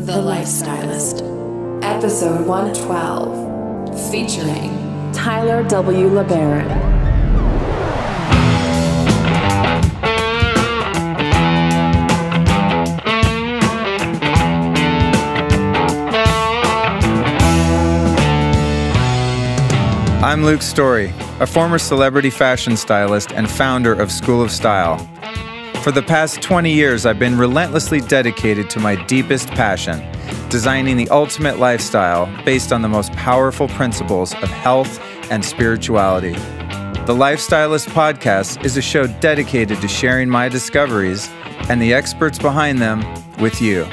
The Lifestylist, Episode 112, featuring Tyler W. LeBaron. I'm Luke Storey, a former celebrity fashion stylist and founder of School of Style. For the past 20 years, I've been relentlessly dedicated to my deepest passion, designing the ultimate lifestyle based on the most powerful principles of health and spirituality. The Lifestylist Podcast is a show dedicated to sharing my discoveries and the experts behind them with you.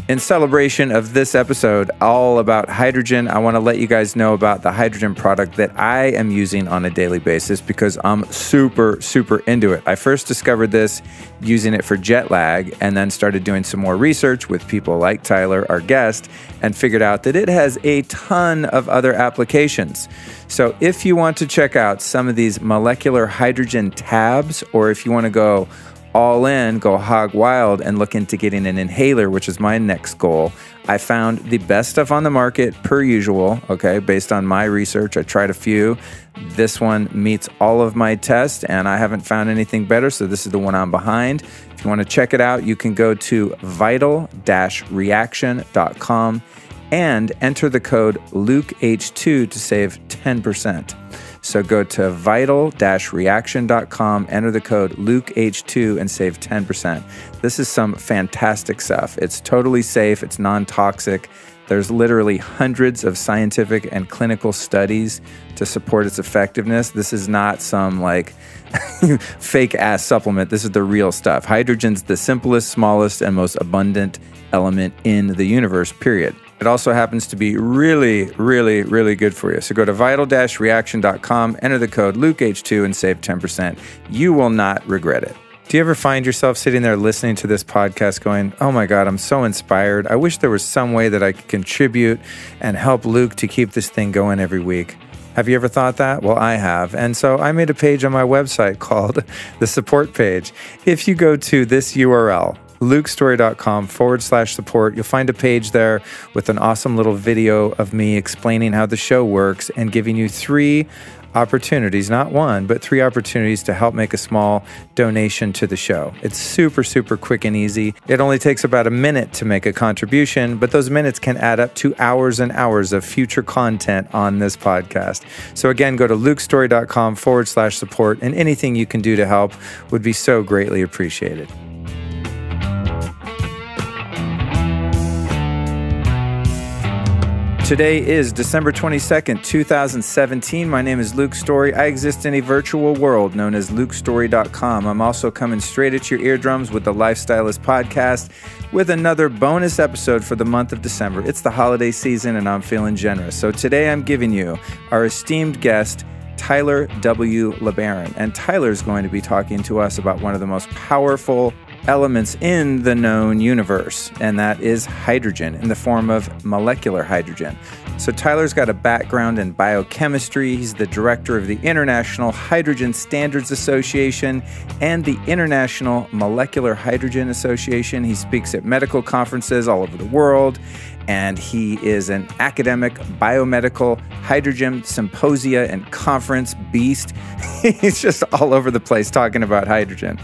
In celebration of this episode, all about hydrogen, I want to let you guys know about the hydrogen product that I am using on a daily basis because I'm super into it. I first discovered this using it for jet lag and then started doing some more research with people like Tyler, our guest, and figured out that it has a ton of other applications. So if you want to check out some of these molecular hydrogen tabs, or if you want to go all in, go hog wild and look into getting an inhaler, which is my next goal, I found the best stuff on the market per usual, okay, based on my research. I tried a few. This one meets all of my tests and I haven't found anything better, so this is the one I'm behind. If you want to check it out, you can go to vital-reaction.com and enter the code LukeH2 to save 10%. So go to vital-reaction.com, enter the code LukeH2 and save 10%. This is some fantastic stuff. It's totally safe. It's non-toxic. There's literally hundreds of scientific and clinical studies to support its effectiveness. This is not some like fake ass supplement. This is the real stuff. Hydrogen's the simplest, smallest, and most abundant element in the universe, period. It also happens to be really good for you. So go to vital-reaction.com, enter the code LukeH2 and save 10%. You will not regret it. Do you ever find yourself sitting there listening to this podcast going, oh my God, I'm so inspired. I wish there was some way that I could contribute and help Luke to keep this thing going every week. Have you ever thought that? Well, I have. And so I made a page on my website called the support page. If you go to this URL, lukestorey.com/support. You'll find a page there with an awesome little video of me explaining how the show works and giving you 3 opportunities, not one, but 3 opportunities to help make a small donation to the show. It's super quick and easy. It only takes about a minute to make a contribution, but those minutes can add up to hours and hours of future content on this podcast. So again, go to lukestorey.com/support, and anything you can do to help would be so greatly appreciated. Today is December 22nd, 2017. My name is Luke Storey. I exist in a virtual world known as lukestorey.com. I'm also coming straight at your eardrums with the Lifestylist Podcast with another bonus episode for the month of December. It's the holiday season and I'm feeling generous. So today I'm giving you our esteemed guest, Tyler W. LeBaron. And Tyler's going to be talking to us about one of the most powerful elements in the known universe, and that is hydrogen in the form of molecular hydrogen. So Tyler's got a background in biochemistry. He's the director of the International Hydrogen Standards Association and the International Molecular Hydrogen Association. He speaks at medical conferences all over the world, and he is an academic biomedical hydrogen symposia and conference beast. He's just all over the place talking about hydrogen.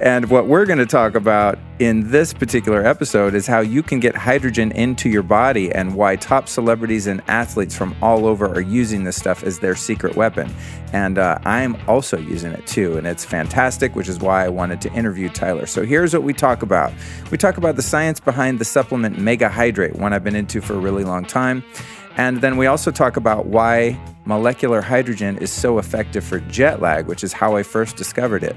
And what we're going to talk about in this particular episode is how you can get hydrogen into your body and why top celebrities and athletes from all over are using this stuff as their secret weapon. And I'm also using it too, and it's fantastic, which is why I wanted to interview Tyler. So here's what we talk about. We talk about the science behind the supplement Mega Hydrate, one I've been into for a really long time. And then we also talk about why molecular hydrogen is so effective for jet lag, which is how I first discovered it.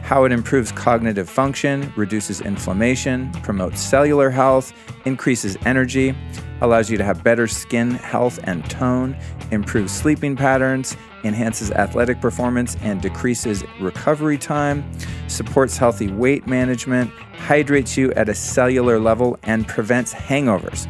How it improves cognitive function, reduces inflammation, promotes cellular health, increases energy, allows you to have better skin health and tone, improves sleeping patterns, enhances athletic performance and decreases recovery time, supports healthy weight management, hydrates you at a cellular level, and prevents hangovers.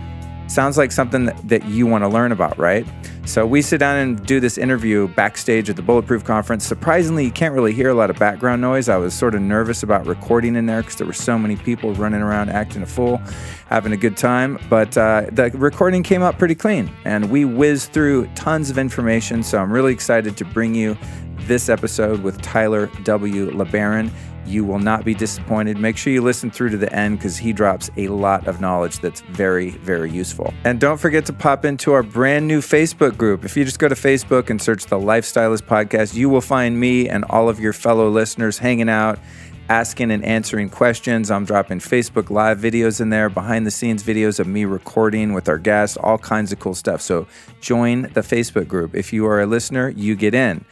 Sounds like something that you want to learn about, right? So we sit down and do this interview backstage at the Bulletproof Conference. Surprisingly, you can't really hear a lot of background noise. I was sort of nervous about recording in there because there were so many people running around acting a fool, having a good time. But the recording came out pretty clean, and we whizzed through tons of information. So I'm really excited to bring you this episode with Tyler W. LeBaron. You will not be disappointed. Make sure you listen through to the end because he drops a lot of knowledge that's very, very useful. And don't forget to pop into our brand new Facebook group. If you just go to Facebook and search the Lifestylist Podcast, you will find me and all of your fellow listeners hanging out, asking and answering questions. I'm dropping Facebook Live videos in there, behind the scenes videos of me recording with our guests, all kinds of cool stuff. So join the Facebook group. If you are a listener, you get in.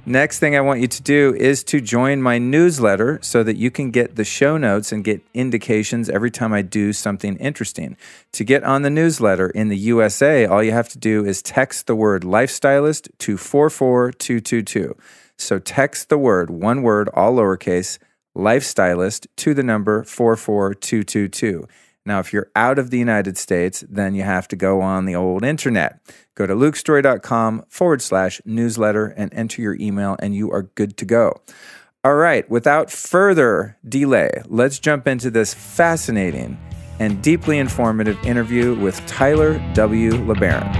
Next thing I want you to do is to join my newsletter so that you can get the show notes and get indications every time I do something interesting. To get on the newsletter in the USA, all you have to do is text the word Lifestylist to 44222. So text the word, one word, all lowercase, Lifestylist to the number 44222. Now, if you're out of the United States, then you have to go on the old internet. Go to lukestorey.com/newsletter and enter your email, and you are good to go. All right, without further delay, let's jump into this fascinating and deeply informative interview with Tyler W. LeBaron.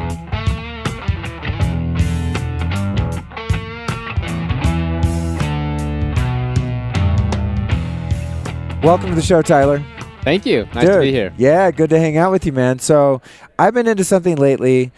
Welcome to the show, Tyler. Thank you. Nice to be here. Yeah, good to hang out with you, man. So I've been into something lately,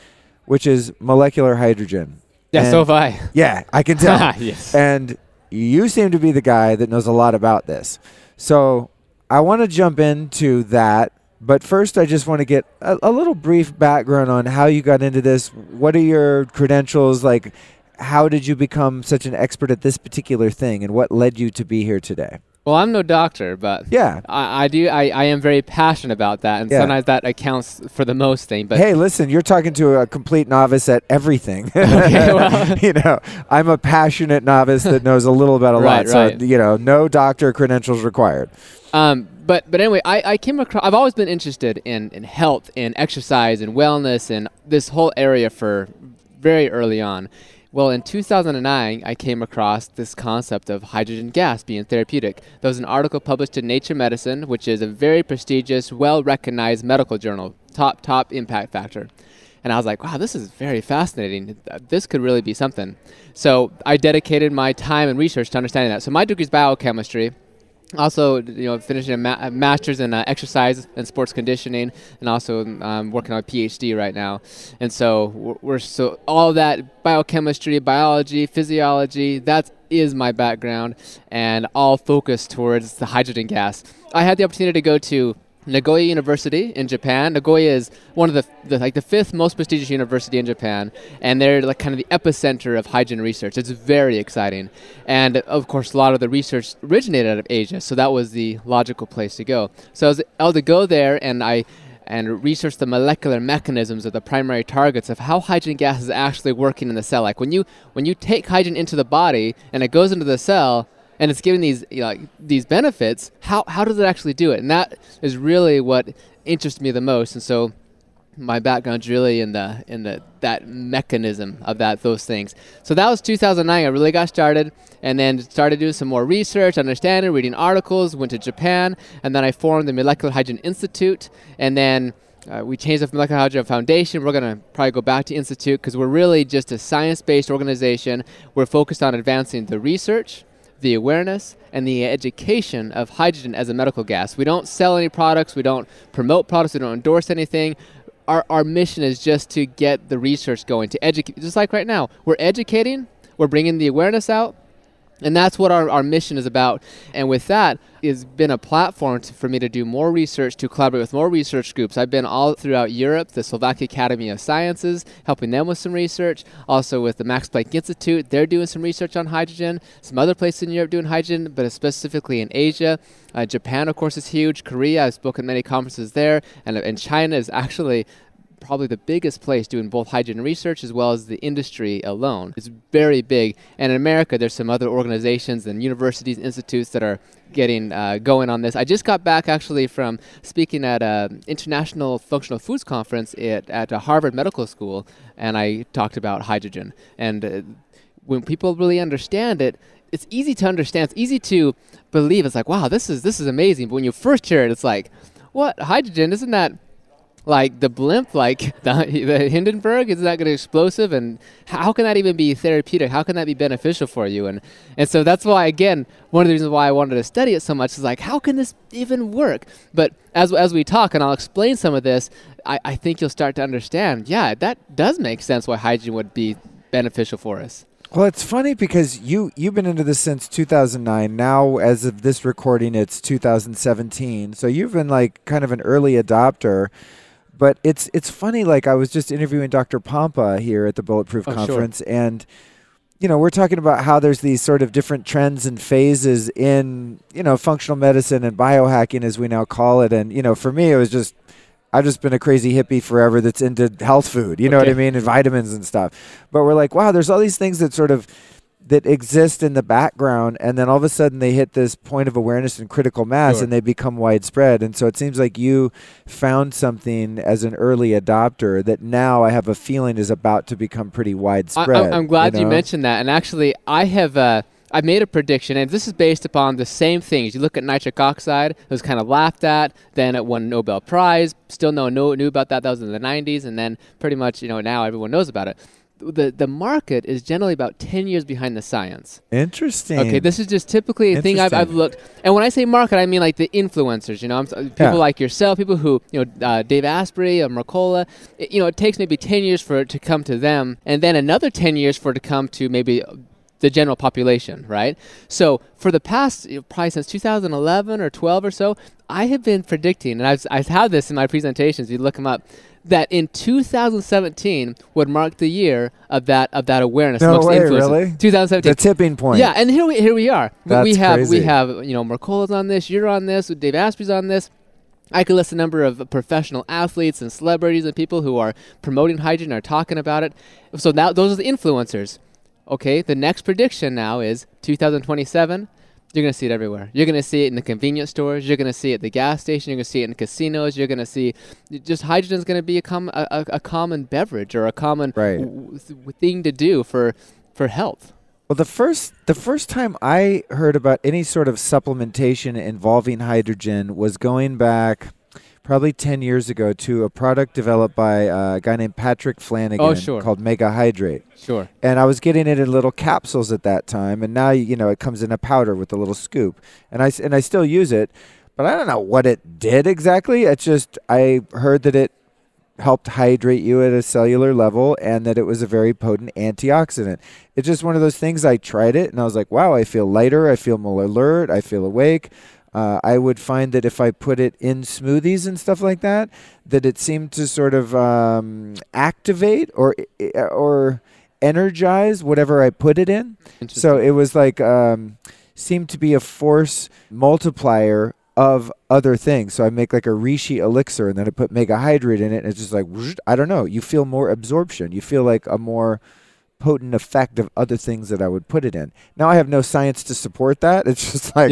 which is molecular hydrogen. Yeah, so have I. Yeah, I can tell. Yes. And you seem to be the guy that knows a lot about this. So I want to jump into that. But first, I just want to get a little brief background on how you got into this. What are your credentials? Like, how did you become such an expert at this particular thing? And what led you to be here today? Well, I'm no doctor, but yeah, I am very passionate about that, and sometimes that accounts for the most thing. But hey, listen, you're talking to a complete novice at everything. Okay, well. You know, I'm a passionate novice that knows a little about a lot. Right. So, you know, no doctor credentials required. But anyway, I came across. I've always been interested in health and exercise and wellness and this whole area for very early on. Well, in 2009, I came across this concept of hydrogen gas being therapeutic. There was an article published in Nature Medicine, which is a very prestigious, well-recognized medical journal, top impact factor. And I was like, wow, this is very fascinating. This could really be something. So I dedicated my time and research to understanding that. So my degree is biochemistry. Also, finishing a master's in exercise and sports conditioning, and also working on a PhD right now. And so so all that biochemistry, biology, physiology, that is my background, and all focused towards the hydrogen gas. I had the opportunity to go to Nagoya University in Japan. Nagoya is one of the fifth most prestigious university in Japan, and they're like kind of the epicenter of hydrogen research. It's very exciting, and of course a lot of the research originated out of Asia, so that was the logical place to go. So I was able to go there and research the molecular mechanisms of the primary targets of how hydrogen gas is actually working in the cell. Like when you take hydrogen into the body and it goes into the cell, and it's giving these benefits, how does it actually do it? And that is really what interests me the most. And so my background's really in that mechanism of those things. So that was 2009. I really got started, and then started doing some more research, understanding, reading articles, went to Japan, and then I formed the Molecular Hydrogen Institute, and then we changed the Molecular Hydrogen Foundation. We're going to probably go back to Institute because we're really just a science-based organization. We're focused on advancing the research, the awareness, and the education of hydrogen as a medical gas. We don't sell any products. We don't promote products. We don't endorse anything. Our mission is just to get the research going, to educate. Just like right now, we're educating, we're bringing the awareness out, and that's what our mission is about. And with that, it's been a platform for me to do more research, to collaborate with more research groups. I've been all throughout Europe, the Slovakia Academy of Sciences, helping them with some research. Also with the Max Planck Institute, they're doing some research on hydrogen. Some other places in Europe doing hydrogen, but specifically in Asia. Japan, of course, is huge. Korea, I've spoken at many conferences there. And China is actually probably the biggest place doing both hydrogen research as well as the industry alone. It's very big. And in America, there's some other organizations and universities, institutes that are getting going on this. I just got back actually from speaking at an International Functional Foods Conference at Harvard Medical School, and I talked about hydrogen. And when people really understand it, it's easy to understand. It's easy to believe. It's like, wow, this is amazing. But when you first hear it, it's like, what? Hydrogen? Isn't that like the blimp, like the Hindenburg? Isn't that going to be explosive? And how can that even be therapeutic? How can that be beneficial for you? And so that's why, again, one of the reasons why I wanted to study it so much is like, how can this even work? But as we talk, and I'll explain some of this, I think you'll start to understand, yeah, that does make sense why hydrogen would be beneficial for us. Well, it's funny because you've been into this since 2009. Now, as of this recording, it's 2017. So you've been like kind of an early adopter. But it's funny, like I was just interviewing Dr. Pompa here at the Bulletproof Conference, sure. And we're talking about how there's these sort of different trends and phases in, functional medicine and biohacking, as we now call it. And, for me, it was just, I've just been a crazy hippie forever that's into health food, you know what I mean, and vitamins and stuff. But we're like, wow, there's all these things that exist in the background, and then all of a sudden they hit this point of awareness and critical mass, sure. And they become widespread. And so it seems like you found something as an early adopter that now I have a feeling is about to become pretty widespread. I'm glad you mentioned that. And actually, I made a prediction, and this is based upon the same things. You look at nitric oxide, it was kind of laughed at, then it won a Nobel Prize. Still no one knew about that. That was in the 90s, and then pretty much, now everyone knows about it. The market is generally about 10 years behind the science. Interesting. Okay, this is just typically a thing I've looked. And when I say market, I mean like the influencers, people like yourself, people who, Dave Asprey, Mercola. It takes maybe 10 years for it to come to them, and then another 10 years for it to come to maybe the general population, right? So for the past, probably since 2011 or 12 or so, I have been predicting, and I've had this in my presentations, you look them up, that in 2017 would mark the year of that awareness amongst the influencers. Really? 2017. The tipping point. Yeah, and here we are. That's we have crazy. Mercola's on this, you're on this, Dave Asprey's on this. I could list a number of professional athletes and celebrities and people who are promoting hydrogen, are talking about it. So now those are the influencers. Okay, the next prediction now is 2027. You're going to see it everywhere. You're going to see it in the convenience stores. You're going to see it at the gas station. You're going to see it in casinos. You're going to see just hydrogen is going to be a common beverage or a common thing to do for health. Well, the first time I heard about any sort of supplementation involving hydrogen was going back probably 10 years ago to a product developed by a guy named Patrick Flanagan called Mega Hydrate. Sure. And I was getting it in little capsules at that time, and now it comes in a powder with a little scoop. And I still use it, but I don't know what it did exactly. It's just I heard that it helped hydrate you at a cellular level and that it was a very potent antioxidant. It's just one of those things. I tried it and I was like, wow, I feel lighter, I feel more alert, I feel awake. I would find that if I put it in smoothies and stuff like that, that it seemed to sort of activate or energize whatever I put it in. So it was like seemed to be a force multiplier of other things. So I make like a reishi elixir and then I put Mega Hydrate in it, and it's just like, I don't know, you feel more absorption. You feel like a more potent effect of other things that I would put it in. Now I have no science to support that. It's just like,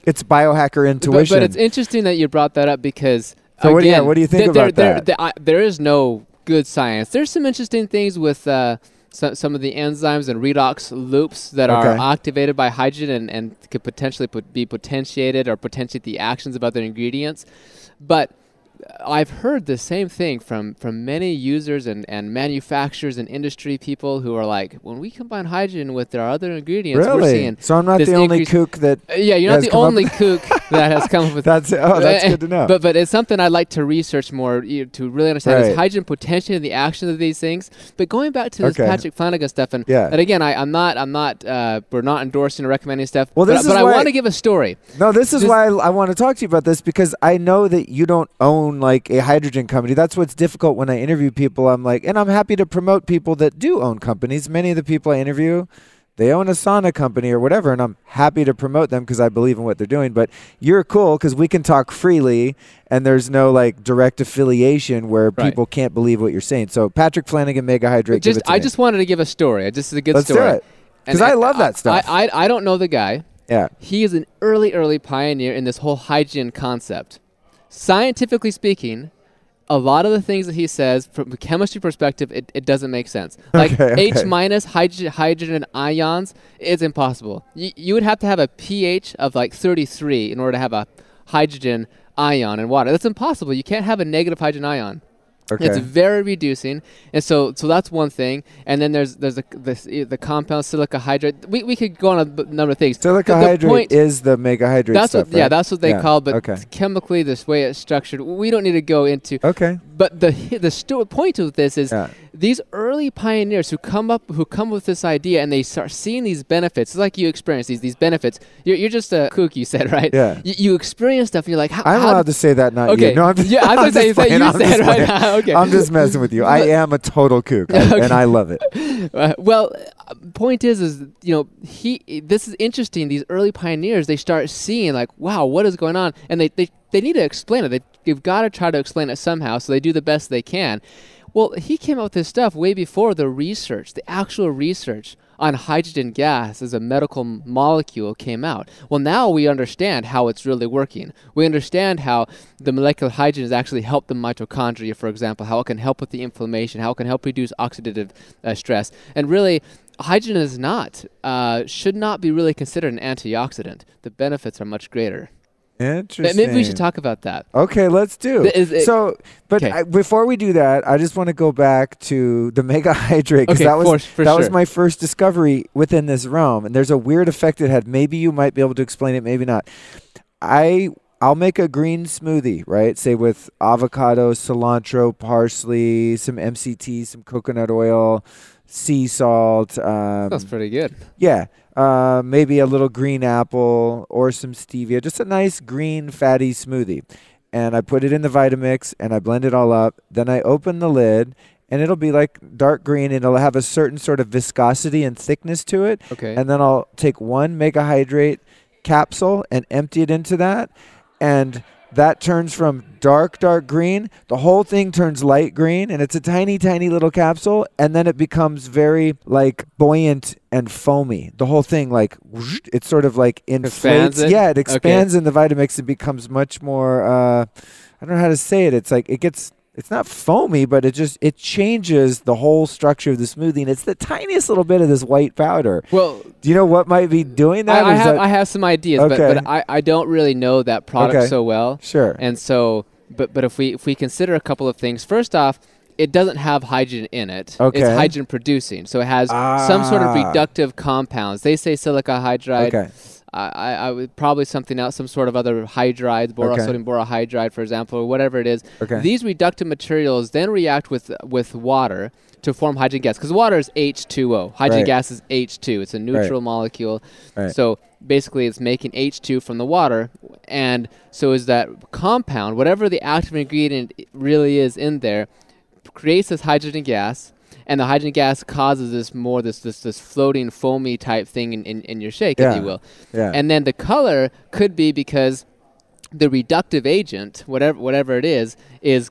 it's biohacker intuition. But it's interesting that you brought that up because, so again, what do you think about that? There is no good science. There's some interesting things with some of the enzymes and redox loops that are activated by hydrogen and could potentially be potentiated or potentiate the actions of other ingredients. But I've heard the same thing from many users and manufacturers and industry people who are like, when we combine hydrogen with our other ingredients, we're seeing so I'm not the only kook that you're not the only kook that has come up with that's good to know. But it's something I'd like to research more to really understand is hydrogen potentiating the action of these things. But going back to this Patrick Flanagan stuff, and again, we're not endorsing or recommending stuff. Well, but I want to give a story. No, this is why I want to talk to you about this, because I know that you don't own like a hydrogen company. That's what's difficult when I interview people. I'm like, and I'm happy to promote people that do own companies. Many of the people I interview, they own a sauna company or whatever, and I'm happy to promote them because I believe in what they're doing. But you're cool because we can talk freely, and there's no like direct affiliation where people can't believe what you're saying. So Patrick Flanagan, Mega Hydrate. I just wanted to give a story. This is a good Let's story. do it. Because I love that stuff. I don't know the guy. Yeah. He is an early pioneer in this whole hydrogen concept. Scientifically speaking, a lot of the things that he says from a chemistry perspective, it doesn't make sense. Like H minus hydrogen ions, it's impossible. You would have to have a pH of like 33 in order to have a hydrogen ion in water. That's impossible. You can't have a negative hydrogen ion. Okay. It's very reducing, and so that's one thing. And then there's the compound silica hydrate. We could go on a number of things. Silica hydrate is the Mega Hydrate stuff, right? Yeah, that's what they call it. But chemically, this way it's structured, we don't need to go into. Okay. But the point of this is these early pioneers who come up with this idea and they start seeing these benefits. It's like you experience these benefits. You're just a kook, you said, right? Yeah. You experience stuff and you're like, I'm allowed to say that, not you. No, I'm just, yeah, I'm just saying you said right now. Okay. I'm just messing with you. I am a total kook, and I love it. Well, point is this is interesting. These early pioneers, they start seeing like, wow, what is going on, and they need to explain it. They've got to try to explain it somehow, so they do the best they can. Well, he came up with this stuff way before the actual research on hydrogen gas as a medical molecule came out. Well, now we understand how it's really working. We understand how the molecular hydrogen has actually helped the mitochondria, for example, how it can help with the inflammation, how it can help reduce oxidative stress. And really, hydrogen is should not be really considered an antioxidant. The benefits are much greater. Interesting. Maybe we should talk about that. Okay, let's do. Before we do that, I just want to go back to the Mega Hydrate because that was my first discovery within this realm, and there's a weird effect it had. Maybe you might be able to explain it, maybe not. I'll make a green smoothie, right? Say with avocado, cilantro, parsley, some MCT, some coconut oil, sea salt. That's pretty good. Yeah. Maybe a little green apple or some stevia, just a nice green fatty smoothie. And I put it in the Vitamix and I blend it all up. Then I open the lid and it'll be like dark green and it'll have a certain sort of viscosity and thickness to it. Okay. And then I'll take one Mega Hydrate capsule and empty it into that. And that turns from dark green. The whole thing turns light green, and it's a tiny, tiny little capsule. And then it becomes very like buoyant and foamy. The whole thing, like it sort of like inflates. Yeah, it expands in the Vitamix. It becomes much more. I don't know how to say it. It's like it's not foamy, but it changes the whole structure of the smoothie, and it's the tiniest little bit of this white powder. Well, do you know what might be doing that? I have some ideas, but I don't really know that product so well. Sure. And so, but if we consider a couple of things, first off, it doesn't have hydrogen in it. Okay. It's hydrogen producing, so it has some sort of reductive compounds. They say silica hydride. Okay. I would probably something else, some sort of other hydride, sodium borohydride, for example, or whatever it is. Okay. These reductive materials then react with water to form hydrogen gas, because water is H2O. Hydrogen gas is H2. It's a neutral molecule. Right. So basically, it's making H2 from the water, and so is that compound, whatever the active ingredient really is in there, creates this hydrogen gas. And the hydrogen gas causes this floating foamy type thing in your shake, if you will. Yeah. And then the color could be because the reductive agent, whatever it is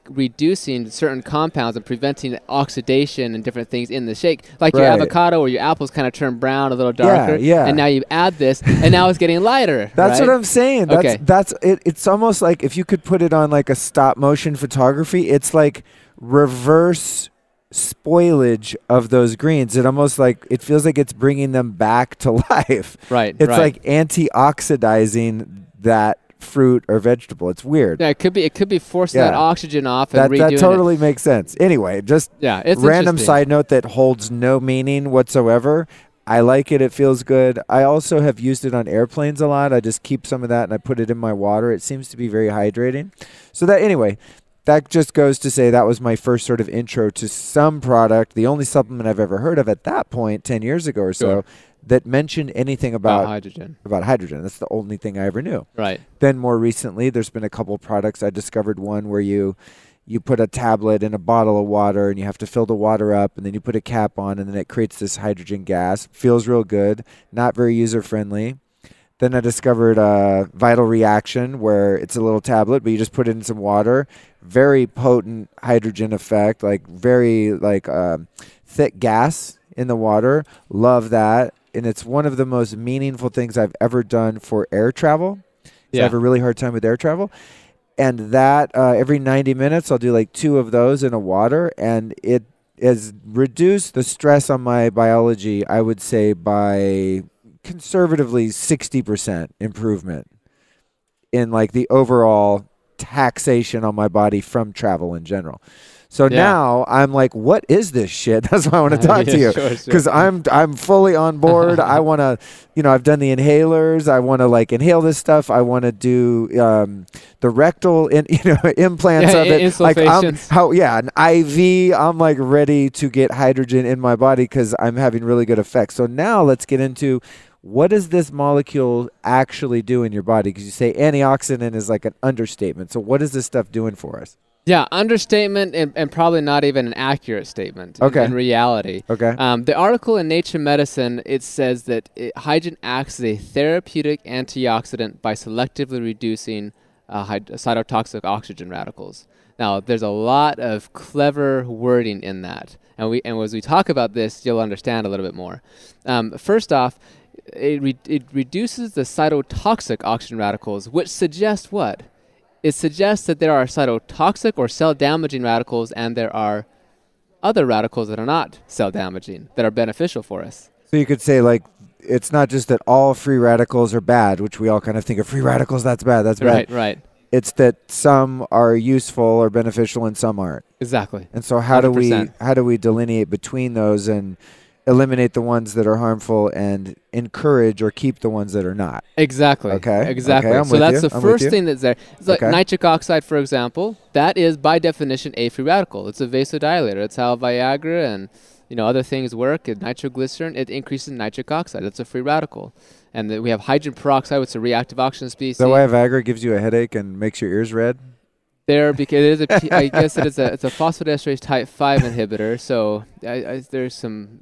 reducing certain compounds and preventing oxidation and different things in the shake. Like your avocado or your apples kind of turn brown, a little darker. Yeah. And now you add this, and now it's getting lighter. That's what I'm saying. That's it. It's almost like if you could put it on like a stop motion photography, it's like reverse spoilage of those greens. It almost like it feels like it's bringing them back to life. Right. It's like antioxidizing that fruit or vegetable. It's weird. Yeah, it could be forcing that oxygen off and redoing that totally makes sense. Anyway, just it's random side note that holds no meaning whatsoever. I like it. It feels good. I also have used it on airplanes a lot. I just keep some of that and I put it in my water. It seems to be very hydrating. So that just goes to say that was my first sort of intro to some product, the only supplement I've ever heard of at that point, 10 years ago or so, that mentioned anything about hydrogen. That's the only thing I ever knew. Right. Then more recently, there's been a couple products. I discovered one where you you put a tablet in a bottle of water and you have to fill the water up, and then you put a cap on, and then it creates this hydrogen gas. Feels real good, not very user-friendly. Then I discovered a Vital Reaction, where it's a little tablet, but you just put it in some water. Very potent hydrogen effect, like very thick gas in the water. Love that. And it's one of the most meaningful things I've ever done for air travel. I have a really hard time with air travel. And that every 90 minutes, I'll do like 2 of those in a water, and it has reduced the stress on my biology, I would say, by conservatively 60% improvement in like the overall taxation on my body from travel in general. So now I'm like, what is this shit? That's why I want to talk to you, because I'm fully on board. I want to, I've done the inhalers. I want to like inhale this stuff. I want to do the rectal, implants of it. Like an IV. I'm like ready to get hydrogen in my body because I'm having really good effects. So now let's get into, what does this molecule actually do in your body? Because you say antioxidant is like an understatement. So what is this stuff doing for us? Yeah, understatement and probably not even an accurate statement in reality. Okay. The article in Nature Medicine, it says that hydrogen acts as a therapeutic antioxidant by selectively reducing cytotoxic oxygen radicals. Now, there's a lot of clever wording in that. And as we talk about this, you'll understand a little bit more. First off, it reduces the cytotoxic oxygen radicals, which suggests what? It suggests that there are cytotoxic or cell-damaging radicals, and there are other radicals that are not cell-damaging, that are beneficial for us. So you could say, like, it's not just that all free radicals are bad, which we all kind of think of free radicals, that's bad, that's bad. Right. It's that some are useful or beneficial and some aren't. Exactly. And so how do we delineate between those and eliminate the ones that are harmful and encourage or keep the ones that are not? Exactly. Okay. Exactly. Okay, so that's the first thing that's there. It's like nitric oxide, for example. That is, by definition, a free radical. It's a vasodilator. It's how Viagra and other things work. Nitroglycerin, it increases nitric oxide. That's a free radical. And we have hydrogen peroxide, which is a reactive oxygen species. So why Viagra gives you a headache and makes your ears red? Because I guess it's a phosphodiesterase type 5 inhibitor. So there's some.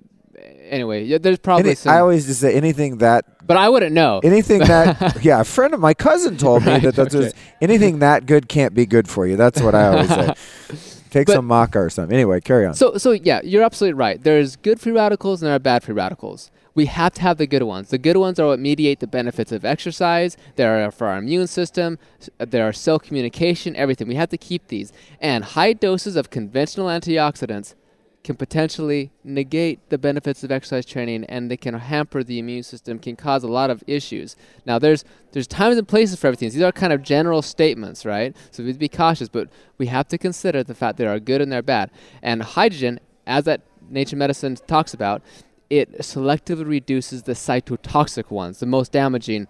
Anyway, there's probably some. I always just say anything that. But I wouldn't know. Anything that. Yeah, a friend of my cousin told me that anything that good can't be good for you. That's what I always say. Take some maca or something. Anyway, carry on. So yeah, you're absolutely right. There's good free radicals and there are bad free radicals. We have to have the good ones. The good ones are what mediate the benefits of exercise. They are for our immune system. There are cell communication, everything. We have to keep these. And high doses of conventional antioxidants can potentially negate the benefits of exercise training, and they can hamper the immune system, can cause a lot of issues. Now, there's times and places for everything. These are kind of general statements, right? So we have to be cautious, but we have to consider the fact there are good and there are bad. And hydrogen, as that Nature Medicine talks about, it selectively reduces the cytotoxic ones, the most damaging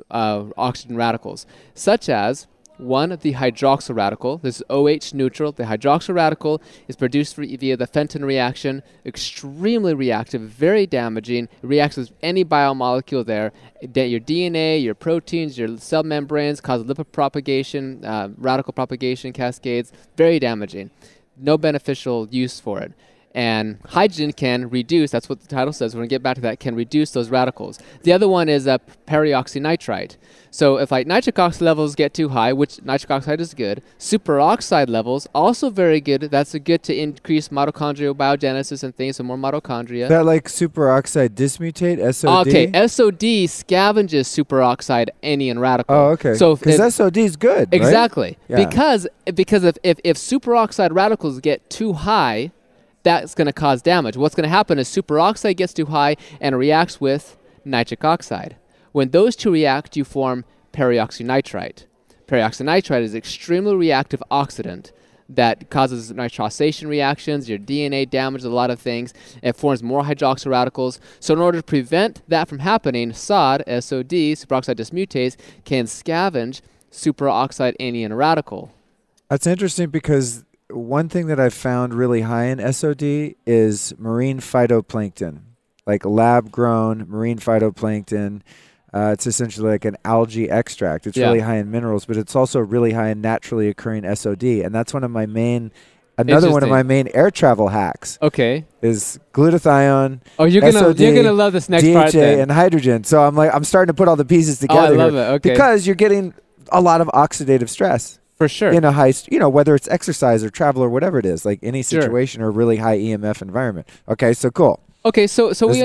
oxygen radicals, such as the hydroxyl radical. This is OH neutral. The hydroxyl radical is produced via the Fenton reaction, extremely reactive, very damaging. It reacts with any biomolecule there. Your DNA, your proteins, your cell membranes, cause lipid propagation, radical propagation cascades, very damaging. No beneficial use for it. And hydrogen can reduce, that's what the title says, we're going to get back to that, can reduce those radicals. The other one is peroxynitrite. So if like nitric oxide levels get too high, which nitric oxide is good, superoxide levels also very good. That's good to increase mitochondrial biogenesis and things, so more mitochondria. That like superoxide dismutate, SOD? Okay, SOD scavenges superoxide anion radical. Oh, okay. So because SOD is good, exactly. Right? Yeah. Because if superoxide radicals get too high, that's going to cause damage. What's going to happen is superoxide gets too high and reacts with nitric oxide. When those two react, you form peroxynitrite. Peroxynitrite is an extremely reactive oxidant that causes nitrosation reactions, your DNA damages a lot of things, it forms more hydroxyl radicals. So in order to prevent that from happening, SOD, superoxide dismutase, can scavenge superoxide anion radical. That's interesting because one thing that I've found really high in SOD is marine phytoplankton, like lab-grown marine phytoplankton. It's essentially like an algae extract. It's really high in minerals, but it's also really high in naturally occurring SOD. And that's one of my main air travel hacks. Okay. Is glutathione, SOD, you're gonna love this next DHA, part then. and hydrogen. So I'm starting to put all the pieces together. I love it. Okay. Because you're getting a lot of oxidative stress. For sure. In a high, whether it's exercise or travel or whatever it is, like any situation or really high EMF environment. Okay, so cool. Okay, so we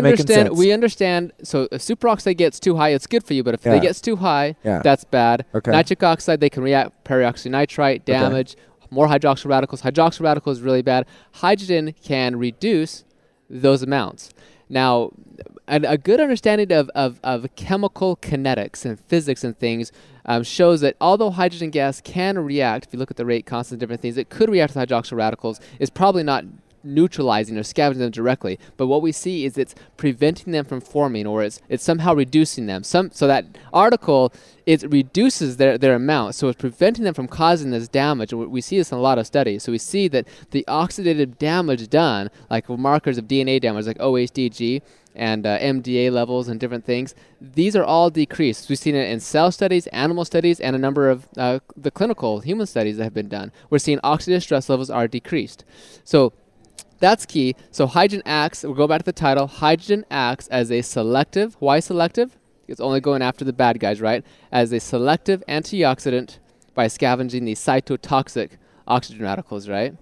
understand. So if superoxide gets too high, it's good for you. But if it gets too high, that's bad. Okay. Nitric oxide, they can react peroxynitrite, damage, more hydroxyl radicals. Hydroxyl radical is really bad. Hydrogen can reduce those amounts. Now, a good understanding of chemical kinetics and physics and things shows that although hydrogen gas can react, if you look at the rate constants and different things, it could react with hydroxyl radicals. It's probably not neutralizing or scavenging them directly, but what we see is it's preventing them from forming, or it's somehow reducing them. So that article, it reduces their amount, so it's preventing them from causing this damage. We see this in a lot of studies. So we see that the oxidative damage done, like markers of DNA damage, like OHDG and MDA levels and different things, these are all decreased. We've seen it in cell studies, animal studies, and a number of the clinical human studies that have been done. We're seeing oxidative stress levels are decreased. So that's key. So hydrogen acts, we'll go back to the title, hydrogen acts as a selective, why selective? It's only going after the bad guys, right? As a selective antioxidant by scavenging the cytotoxic oxygen radicals, right?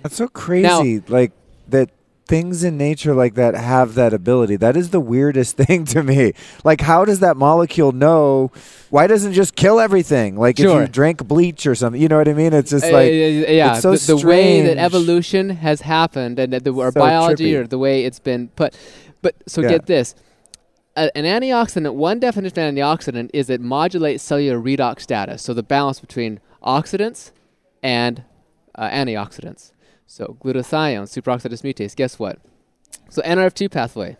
That's so crazy, like that things in nature like that have that ability. That is the weirdest thing to me. Like, how does that molecule know? Why doesn't it just kill everything? Like if you drank bleach or something, you know what I mean? It's just like, it's so the way that evolution has happened and our biology or the way it's been put. But so get this. An antioxidant, one definition of an antioxidant is it modulates cellular redox status. So the balance between oxidants and antioxidants. So glutathione, superoxide dismutase, guess what? So NRF2 pathway.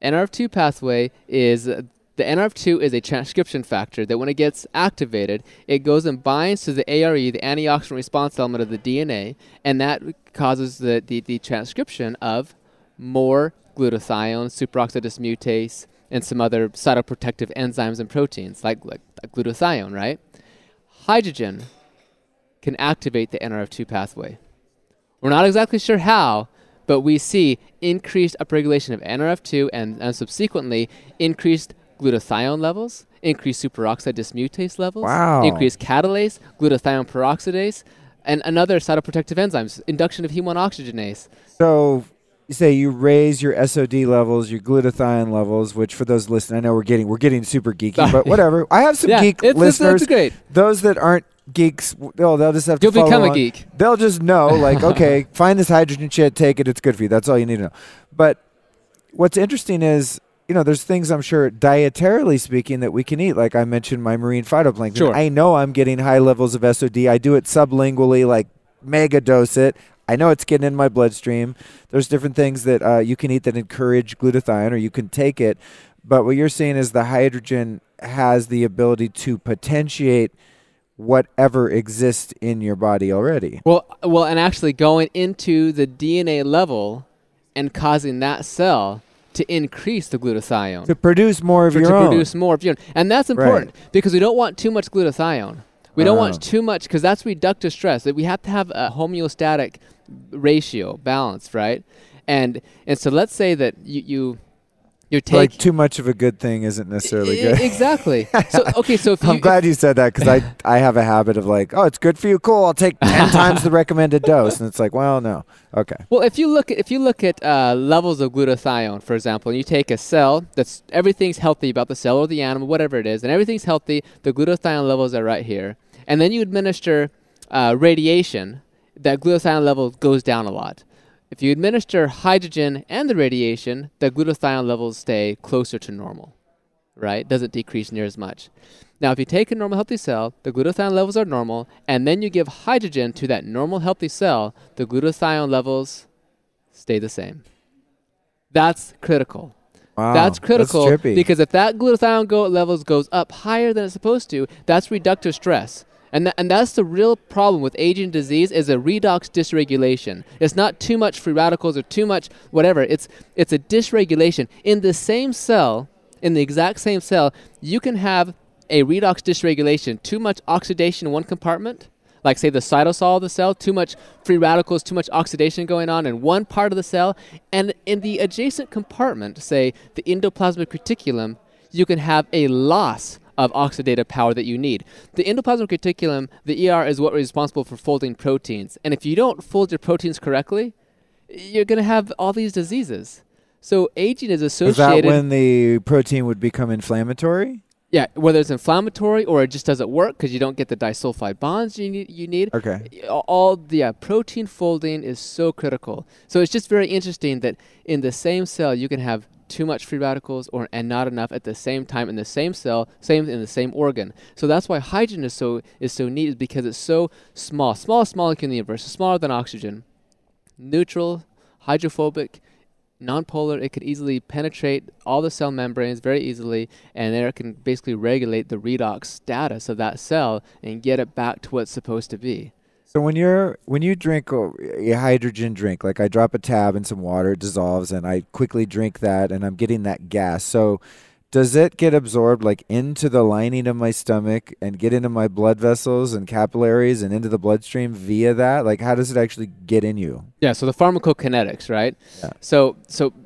NRF2 pathway is, the NRF2 is a transcription factor that when it gets activated, it goes and binds to the ARE, the antioxidant response element of the DNA, and that causes the transcription of more glutathione, superoxide dismutase, and some other cytoprotective enzymes and proteins, like glutathione, right? Hydrogen can activate the NRF2 pathway. We're not exactly sure how, but we see increased upregulation of NRF2 and subsequently increased glutathione levels, increased superoxide dismutase levels, increased catalase, glutathione peroxidase, and another cytoprotective enzymes, induction of heme-1 oxygenase. So you say you raise your SOD levels, your glutathione levels, which for those listening, I know we're getting super geeky, but whatever. I have some geek listeners. It's great. Those that aren't geeks, they'll just have to follow become on. a geek. They'll just know, like, okay, find this hydrogen shit, take it, it's good for you. That's all you need to know. But what's interesting is, there's things I'm sure dietarily speaking that we can eat. Like I mentioned my marine phytoplankton. Sure. I know I'm getting high levels of SOD. I do it sublingually, like mega dose it. I know it's getting in my bloodstream. There's different things that you can eat that encourage glutathione, or you can take it. But what you're saying is the hydrogen has the ability to potentiate whatever exists in your body already. Well, and actually going into the DNA level and causing that cell to increase the glutathione. To produce more of your own. To produce more of your own. And that's important because we don't want too much glutathione. We don't want too much because that's reductive stress. That we have to have a homeostatic ratio, balance, right? And so let's say that you're taking, like, too much of a good thing isn't necessarily good. Exactly. So if I'm glad you said that because I have a habit of like, oh, it's good for you, cool. I'll take 10 times the recommended dose, and it's like, well, no, okay. Well, if you look at levels of glutathione, for example, and you take a cell that's everything's healthy about the cell or the animal, whatever it is, and everything's healthy, the glutathione levels are right here, and then you administer radiation, that glutathione level goes down a lot. If you administer hydrogen and the radiation, the glutathione levels stay closer to normal, right? Doesn't decrease near as much. Now, if you take a normal healthy cell, the glutathione levels are normal, and then you give hydrogen to that normal healthy cell, the glutathione levels stay the same. That's critical. Wow, that's critical that's trippy. Because if that glutathione levels goes up higher than it's supposed to, that's reductive stress. And that's the real problem with aging disease is a redox dysregulation. It's not too much free radicals or too much whatever. It's a dysregulation. In the same cell, in the exact same cell, you can have a redox dysregulation, too much oxidation in one compartment, like say the cytosol of the cell, too much free radicals, too much oxidation going on in one part of the cell, and in the adjacent compartment, say the endoplasmic reticulum, you can have a loss of oxidative power that you need. The endoplasmic reticulum, the ER, is what is responsible for folding proteins, and if you don't fold your proteins correctly, you're going to have all these diseases. So aging is associated... Is that when the protein would become inflammatory? Yeah, whether it's inflammatory or it just doesn't work because you don't get the disulfide bonds you need. Okay. All the protein folding is so critical. So it's just very interesting that in the same cell you can have too much free radicals and not enough at the same time in the same cell, in the same organ. So that's why hydrogen is so neat, is because it's so small, smallest molecule in the universe, smaller than oxygen, neutral, hydrophobic, nonpolar. It could easily penetrate all the cell membranes very easily, and there it can basically regulate the redox status of that cell and get it back to what it's supposed to be. So when you drink a hydrogen drink, like I drop a tab in some water, it dissolves, and I quickly drink that, and I'm getting that gas. So does it get absorbed like into the lining of my stomach and get into my blood vessels and capillaries and into the bloodstream via that? Like, how does it actually get in you? Yeah, so the pharmacokinetics, right? Yeah. So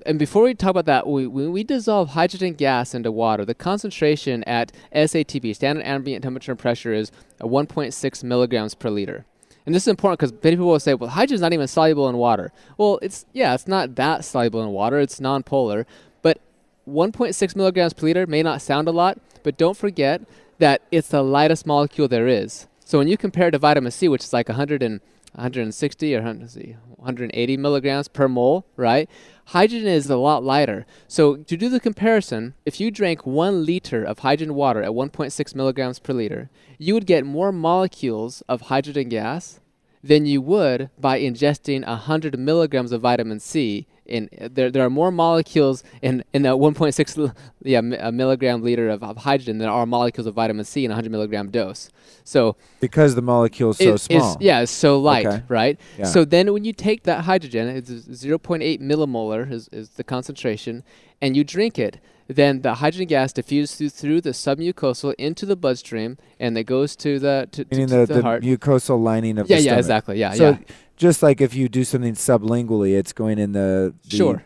and before we talk about that, when we dissolve hydrogen gas into water, the concentration at SATP, standard ambient temperature and pressure, is 1.6 milligrams per liter. And this is important because many people will say, well, hydrogen is not even soluble in water. Well, it's not that soluble in water. It's nonpolar. But 1.6 milligrams per liter may not sound a lot, but don't forget that it's the lightest molecule there is. So when you compare it to vitamin C, which is like 160 or 180 milligrams per mole, right? Hydrogen is a lot lighter. So to do the comparison, if you drank 1 liter of hydrogen water at 1.6 milligrams per liter, you would get more molecules of hydrogen gas than you would by ingesting 100 milligrams of vitamin C. There are more molecules in that 1.6 milligram liter of hydrogen than there are molecules of vitamin C in a 100 milligram dose. So because the molecule is so small. It's so light, okay. Right? Yeah. So then when you take that hydrogen, it's 0.8 millimolar is the concentration, and you drink it, then the hydrogen gas diffuses through the submucosal into the bloodstream, and it goes to the heart. The mucosal lining of the stomach. Yeah, exactly. So just like if you do something sublingually, it's going in the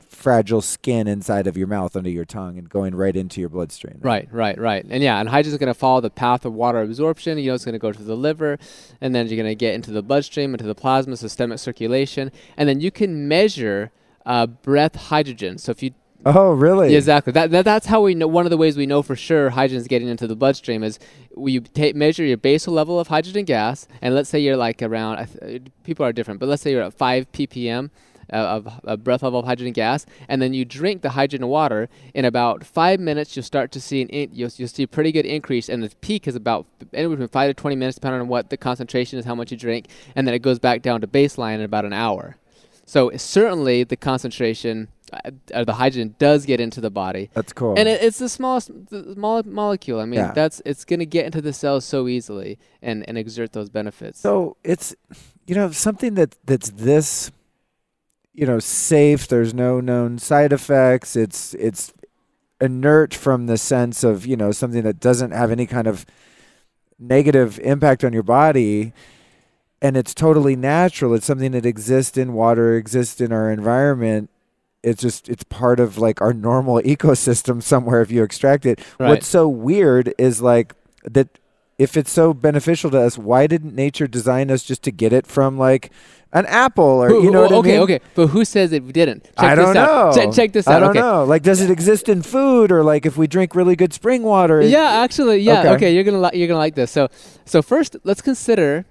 fragile skin inside of your mouth under your tongue and going right into your bloodstream. Right. And hydrogen is going to follow the path of water absorption. It's going to go to the liver, and then you're going to get into the bloodstream, into the plasma, systemic circulation, and then you can measure breath hydrogen. So if you Oh, really? Yeah, exactly. That's how we know. One of the ways we know for sure hydrogen is getting into the bloodstream is you measure your basal level of hydrogen gas, and let's say you're like around, people are different, but let's say you're at 5 ppm of breath level of hydrogen gas, and then you drink the hydrogen water. In about 5 minutes, you'll start to see you'll see a pretty good increase, and the peak is about anywhere between 5 to 20 minutes, depending on what the concentration is, how much you drink, and then it goes back down to baseline in about an hour. So certainly the concentration the hydrogen does get into the body. That's cool. And it's the smallest molecule. I mean, it's going to get into the cells so easily and exert those benefits. So it's, something that's this, safe. There's no known side effects. It's inert from the sense of, something that doesn't have any kind of negative impact on your body. And it's totally natural. It's something that exists in water, exists in our environment. It's part of like our normal ecosystem somewhere if you extract it. Right. What's so weird is like that if it's so beneficial to us, why didn't nature design us just to get it from like an apple or what I mean? Okay. But who says it didn't? I don't know. Check this out. I don't know. Like, does it exist in food or like if we drink really good spring water? Yeah, actually, yeah. Okay, you're gonna like this. So first, let's consider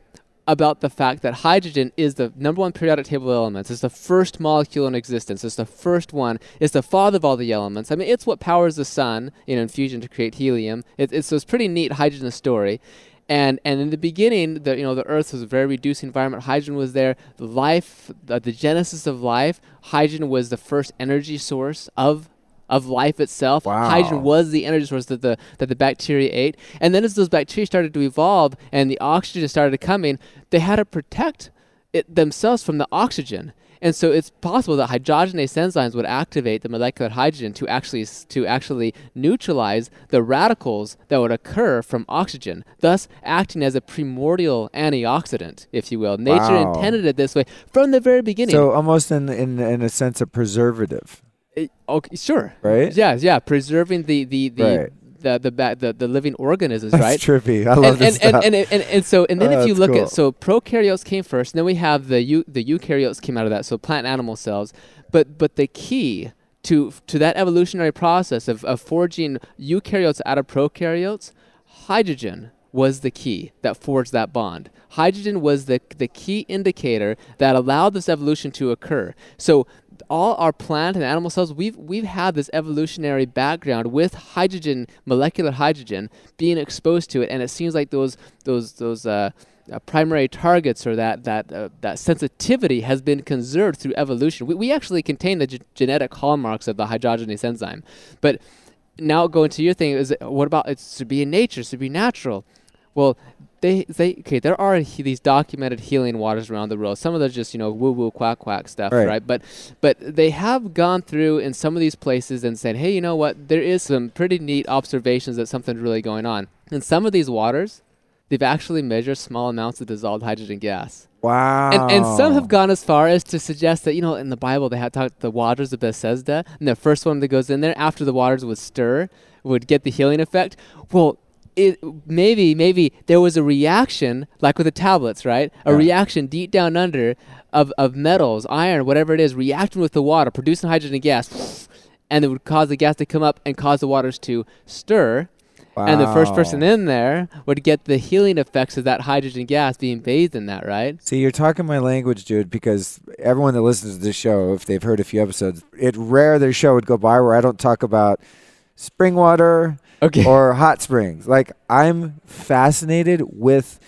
about the fact that hydrogen is the number one periodic table of elements. It's the first molecule in existence. It's the first one. It's the father of all the elements. I mean, it's what powers the sun in fusion to create helium. It's pretty neat hydrogen story. And in the beginning, the Earth was a very reduced environment. Hydrogen was there. The genesis of life. Hydrogen was the first energy source of life itself. Wow. Hydrogen was the energy source that the bacteria ate. And then as those bacteria started to evolve and the oxygen started coming, they had to protect themselves from the oxygen. And so it's possible that hydrogenase enzymes would activate the molecular hydrogen to actually neutralize the radicals that would occur from oxygen, thus acting as a primordial antioxidant, if you will. Nature intended it this way from the very beginning. So almost in a sense a preservative. Okay, sure. Right? Yeah, preserving the living organisms, That's right? trippy. I love this stuff. And then if you look cool. at, so prokaryotes came first, and then we have the eukaryotes came out of that, so plant and animal cells. But the key to that evolutionary process of forging eukaryotes out of prokaryotes, hydrogen was the key that forged that bond. Hydrogen was the key indicator that allowed this evolution to occur. So all our plant and animal cells, we've had this evolutionary background with hydrogen, molecular hydrogen, being exposed to it, and it seems like those primary targets or that sensitivity has been conserved through evolution. We actually contain the genetic hallmarks of the hydrogenase enzyme. But now going to your thing, what about it should be in nature, it should be natural? Well, there are these documented healing waters around the world. Some of those just, woo-woo, quack stuff, right? But they have gone through in some of these places and said, hey, you know what? There is some pretty neat observations that something's really going on. In some of these waters, they've actually measured small amounts of dissolved hydrogen gas. Wow. And some have gone as far as to suggest that, in the Bible, they had talked the waters of Bethesda, and the first one that goes in there after the waters would stir would get the healing effect. Well, maybe there was a reaction, like with the tablets, right? A reaction deep down under of metals, iron, whatever it is, reacting with the water, producing hydrogen gas, and it would cause the gas to come up and cause the waters to stir. Wow. And the first person in there would get the healing effects of that hydrogen gas being bathed in that, right? See, you're talking my language, dude, because everyone that listens to this show, if they've heard a few episodes, it's rare their show would go by where I don't talk about spring water, or hot springs. Like, I'm fascinated with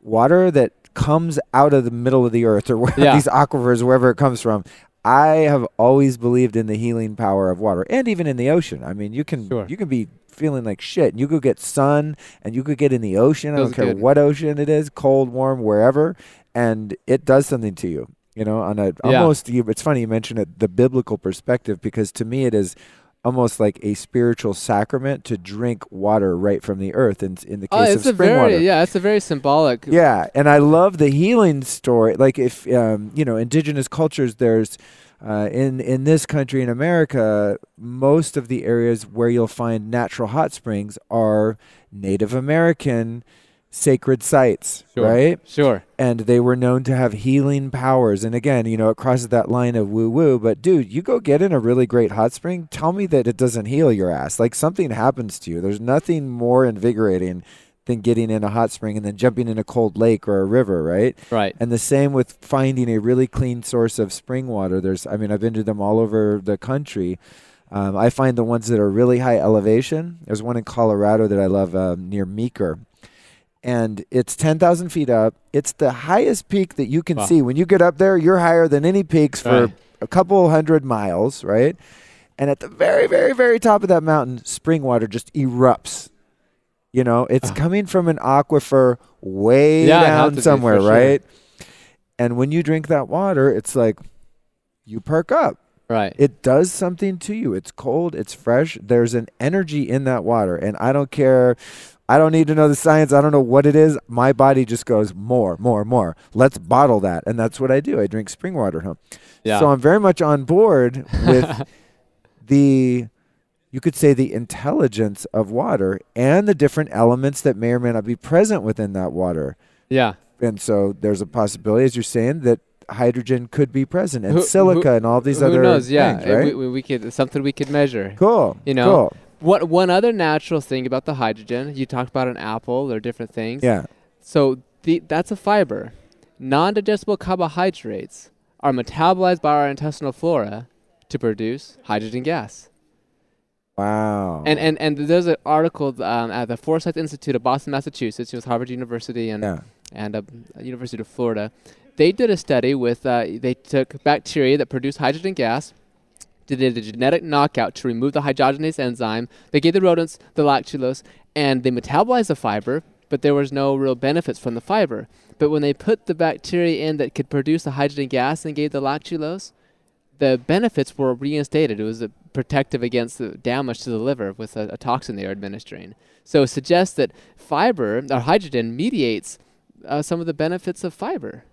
water that comes out of the middle of the earth or these aquifers, wherever it comes from. I have always believed in the healing power of water, and even in the ocean. I mean, you can be feeling like shit, and you could get sun, and you could get in the ocean. I don't care what ocean it is, cold, warm, wherever, and it does something to you. On a almost. It's funny you mention it, the biblical perspective, because to me it is almost like a spiritual sacrament to drink water right from the earth. And in the case of spring water. Yeah, it's a very symbolic. Yeah, and I love the healing story. Like if, indigenous cultures, there's, in this country, in America, most of the areas where you'll find natural hot springs are Native American sacred sites, right? Sure. And they were known to have healing powers. And again, it crosses that line of woo-woo. But dude, you go get in a really great hot spring, tell me that it doesn't heal your ass. Like something happens to you. There's nothing more invigorating than getting in a hot spring and then jumping in a cold lake or a river, right? Right. And the same with finding a really clean source of spring water. I've been to them all over the country. I find the ones that are really high elevation. There's one in Colorado that I love near Meeker. And it's 10,000 feet up. It's the highest peak that you can see. When you get up there, you're higher than any peaks for a couple 100 miles, right? And at the very, very, very top of that mountain, spring water just erupts. It's coming from an aquifer way down somewhere, right? Sure. And when you drink that water, it's like you perk up. Right. It does something to you. It's cold. It's fresh. There's an energy in that water. And I don't care. I don't need to know the science. I don't know what it is. My body just goes more. Let's bottle that. And that's what I do. I drink spring water home. Yeah. So I'm very much on board with you could say the intelligence of water and the different elements that may or may not be present within that water. Yeah. And so there's a possibility, as you're saying, that hydrogen could be present and silica and all these other things, right? We could, something we could measure. Cool. Cool. One other natural thing about the hydrogen, you talked about an apple or different things. Yeah. So that's a fiber. Non-digestible carbohydrates are metabolized by our intestinal flora to produce hydrogen gas. Wow. And there's an article at the Forsyth Institute of Boston, Massachusetts, Harvard University and University of Florida. They did a study with, they took bacteria that produce hydrogen gas, did a genetic knockout to remove the hydrogenase enzyme. They gave the rodents the lactulose, and they metabolized the fiber, but there was no real benefits from the fiber. But when they put the bacteria in that could produce the hydrogen gas and gave the lactulose, the benefits were reinstated. It was protective against the damage to the liver with a toxin they are administering. So it suggests that fiber, or hydrogen, mediates some of the benefits of fiber.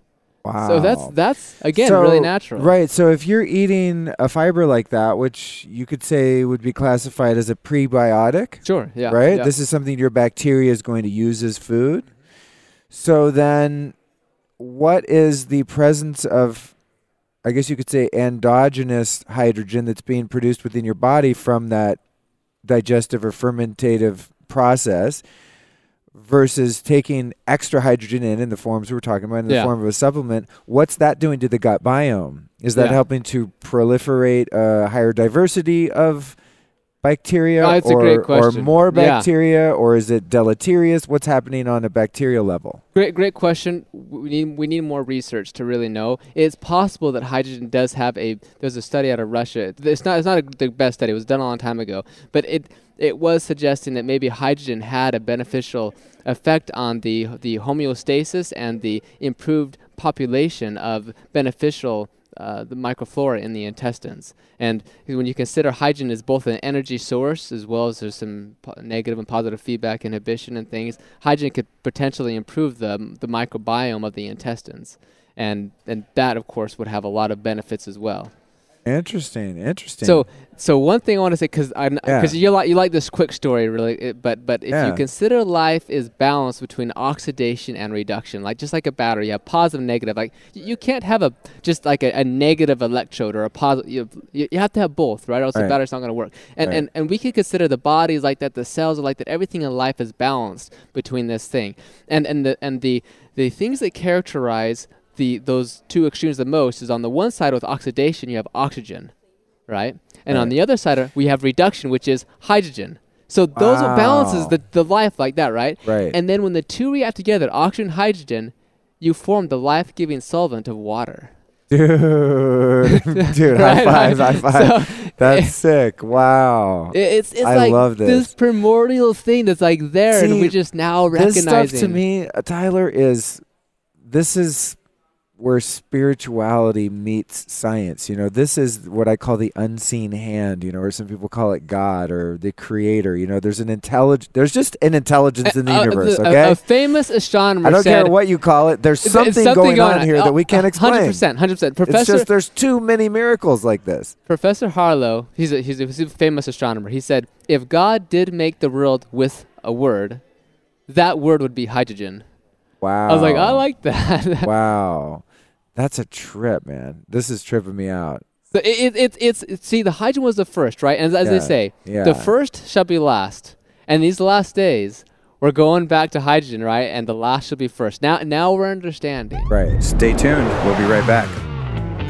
Wow. So that's again, really natural. Right. So if you're eating a fiber like that, which you could say would be classified as a prebiotic. Sure. Yeah. Right? Yeah. This is something your bacteria is going to use as food. So then what is the presence of, I guess you could say, endogenous hydrogen that's being produced within your body from that digestive or fermentative process versus taking extra hydrogen in the forms we're talking about, in the form of a supplement? What's that doing to the gut biome? Is that helping to proliferate a higher diversity of bacteria, it's a great question. or more bacteria, or is it deleterious? What's happening on a bacterial level? Great question. We need more research to really know. It's possible that hydrogen does have there's a study out of Russia. It's not the best study. It was done a long time ago, but it was suggesting that maybe hydrogen had a beneficial effect on the homeostasis and the improved population of beneficial the microflora in the intestines. And when you consider hydrogen is both an energy source as well as there's some negative and positive feedback inhibition and things, hydrogen could potentially improve the microbiome of the intestines. And that, of course, would have a lot of benefits as well. Interesting. So one thing I want to say, because you like this quick story, really, but if you consider life is balanced between oxidation and reduction, just like a battery, you have positive, negative. Like you can't have a negative electrode or a positive. You have to have both, right? Or else the battery's not going to work. And we can consider the body is like that, the cells are like that. Everything in life is balanced between this thing, and the things that characterize those two extremes the most is on the one side with oxidation, you have oxygen, right? And on the other side, we have reduction, which is hydrogen. So those are balances the life like that, right? Right. And then when the two react together, oxygen and hydrogen, you form the life-giving solvent of water. Dude, Right, high five. So, that's sick. Wow. It's I like love this primordial thing that's like there, and we're just now recognizing. This stuff to me, Tyler, this is where spirituality meets science. This is what I call the unseen hand, or some people call it God or the creator. There's there's just an intelligence in the universe, okay? A famous astronomer I don't said, care what you call it. There's something going on here that we can't explain. 100%. It's just there's too many miracles like this. Professor Harlow, he's a famous astronomer. He said, if God did make the world with a word, that word would be hydrogen. Wow. I was like, I like that. Wow. That's a trip, man. This is tripping me out. So see, the hydrogen was the first, right? And as they say, the first shall be last. And these last days, we're going back to hydrogen, right? And the last shall be first. Now we're understanding. Right. Stay tuned. We'll be right back.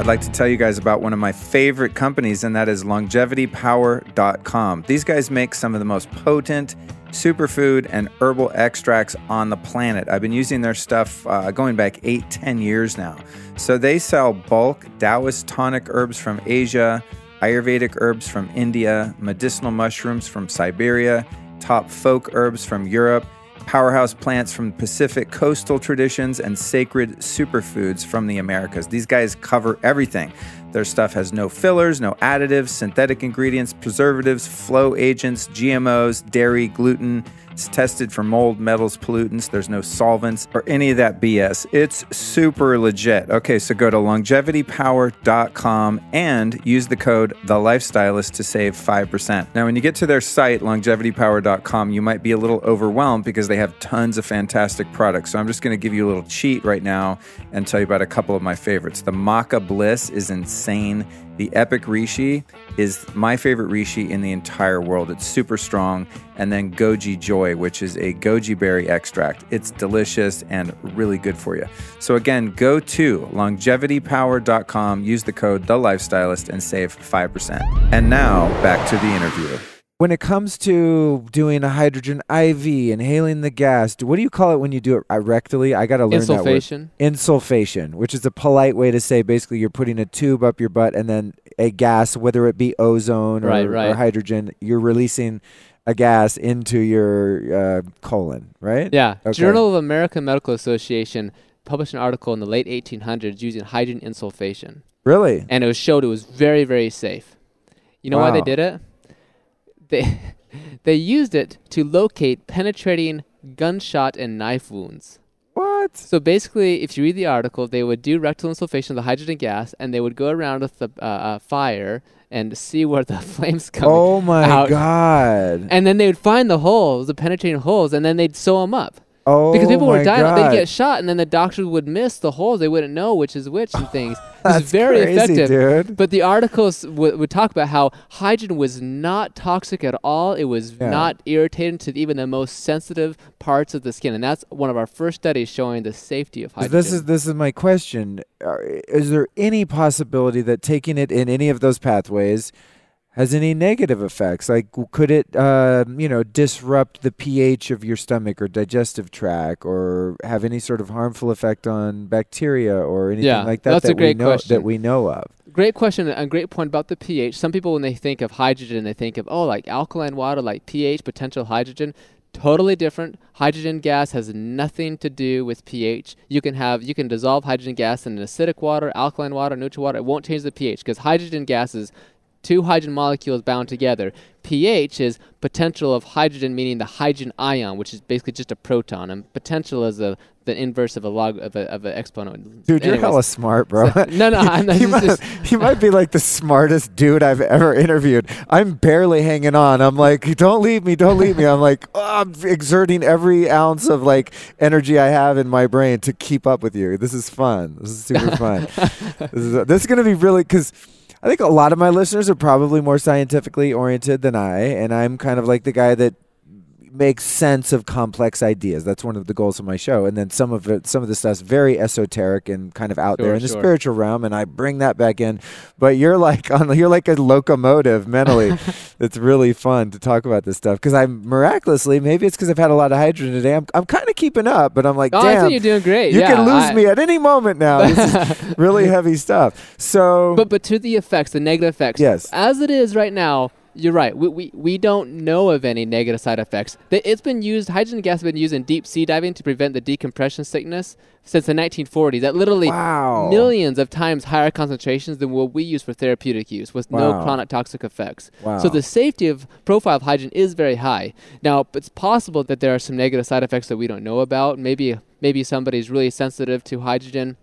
I'd like to tell you guys about one of my favorite companies, and that is longevitypower.com. These guys make some of the most potent superfood and herbal extracts on the planet. I've been using their stuff going back 8-10 years now. So they sell bulk Taoist tonic herbs from Asia, Ayurvedic herbs from India, medicinal mushrooms from Siberia, top folk herbs from Europe, powerhouse plants from Pacific coastal traditions, and sacred superfoods from the Americas. These guys cover everything. Their stuff has no fillers, no additives, synthetic ingredients, preservatives, flow agents, GMOs, dairy, gluten. It's tested for mold, metals, pollutants. There's no solvents or any of that BS. It's super legit. Okay, so go to longevitypower.com and use the code TheLifestylist to save 5%. Now, when you get to their site, longevitypower.com, you might be a little overwhelmed because they have tons of fantastic products. So I'm just going to give you a little cheat right now and tell you about a couple of my favorites. The Maca Bliss is insane. The Epic Reishi is my favorite reishi in the entire world. It's super strong. And then Goji Joy, which is a goji berry extract. It's delicious and really good for you. So again, go to longevitypower.com, use the code TheLifestylist, and save 5%. And now, back to the interview. When it comes to doing a hydrogen IV, inhaling the gas, what do you call it when you do it rectally? I got to learn that word. Insulfation. Insulfation, which is a polite way to say basically you're putting a tube up your butt and then a gas, whether it be ozone or hydrogen, you're releasing a gas into your colon, right? Yeah. Okay. Journal of American Medical Association published an article in the late 1800s using hydrogen insulfation. Really? And it showed it was very, very safe. You know why they Wow. did it? They used it to locate penetrating gunshot and knife wounds. What? So basically, if you read the article, they would do rectal insulfation of the hydrogen gas, and they would go around with the fire and see where the flames coming out. Oh my God. And then they would find the holes, the penetrating holes, and then they'd sew them up. Oh, Because people were dying, God. they'd get shot, and then the doctors would miss the holes. They wouldn't know which is which and things. It was That's very crazy, effective. dude. But the articles would talk about how hydrogen was not toxic at all. It was not irritating to even the most sensitive parts of the skin. And that's one of our first studies showing the safety of hydrogen. This is my question. Is there any possibility that taking it in any of those pathways has any negative effects? Like, could it, disrupt the pH of your stomach or digestive tract, or have any sort of harmful effect on bacteria or anything like that? That's a great question. That we know of. Great question and great point about the pH. Some people, when they think of hydrogen, they think of, like alkaline water, like pH, potential hydrogen. Totally different. Hydrogen gas has nothing to do with pH. You can dissolve hydrogen gas in acidic water, alkaline water, neutral water. It won't change the pH because hydrogen gas is two hydrogen molecules bound together. pH is potential of hydrogen, meaning the hydrogen ion, which is basically just a proton, and potential is the inverse of an exponent. Dude, you're hella smart, bro. So, no, I'm not. You might be like the smartest dude I've ever interviewed. I'm barely hanging on. I'm like, don't leave me. I'm like, I'm exerting every ounce of like energy I have in my brain to keep up with you. This is fun. This is super fun. This is going to be really, because I think a lot of my listeners are probably more scientifically oriented than I, and I'm kind of like the guy that makes sense of complex ideas. That's one of the goals of my show. And then some of the stuff's very esoteric and kind of out there in the spiritual realm, and I bring that back in. But you're like a locomotive mentally. It's really fun to talk about this stuff because I'm miraculously, maybe it's because I've had a lot of hydrogen today. I'm kind of keeping up, but I'm like, damn, I think you're doing great. You can lose me at any moment now. This is really heavy stuff. So, but to the effects, the negative effects. Yes. As it is right now, you're right. We don't know of any negative side effects. It's been used, hydrogen gas has been used in deep sea diving to prevent the decompression sickness since the 1940s. That literally millions of times higher concentrations than what we use for therapeutic use with no chronic toxic effects. Wow. So the safety of profile of hydrogen is very high. Now, it's possible that there are some negative side effects that we don't know about. Maybe somebody's really sensitive to hydrogen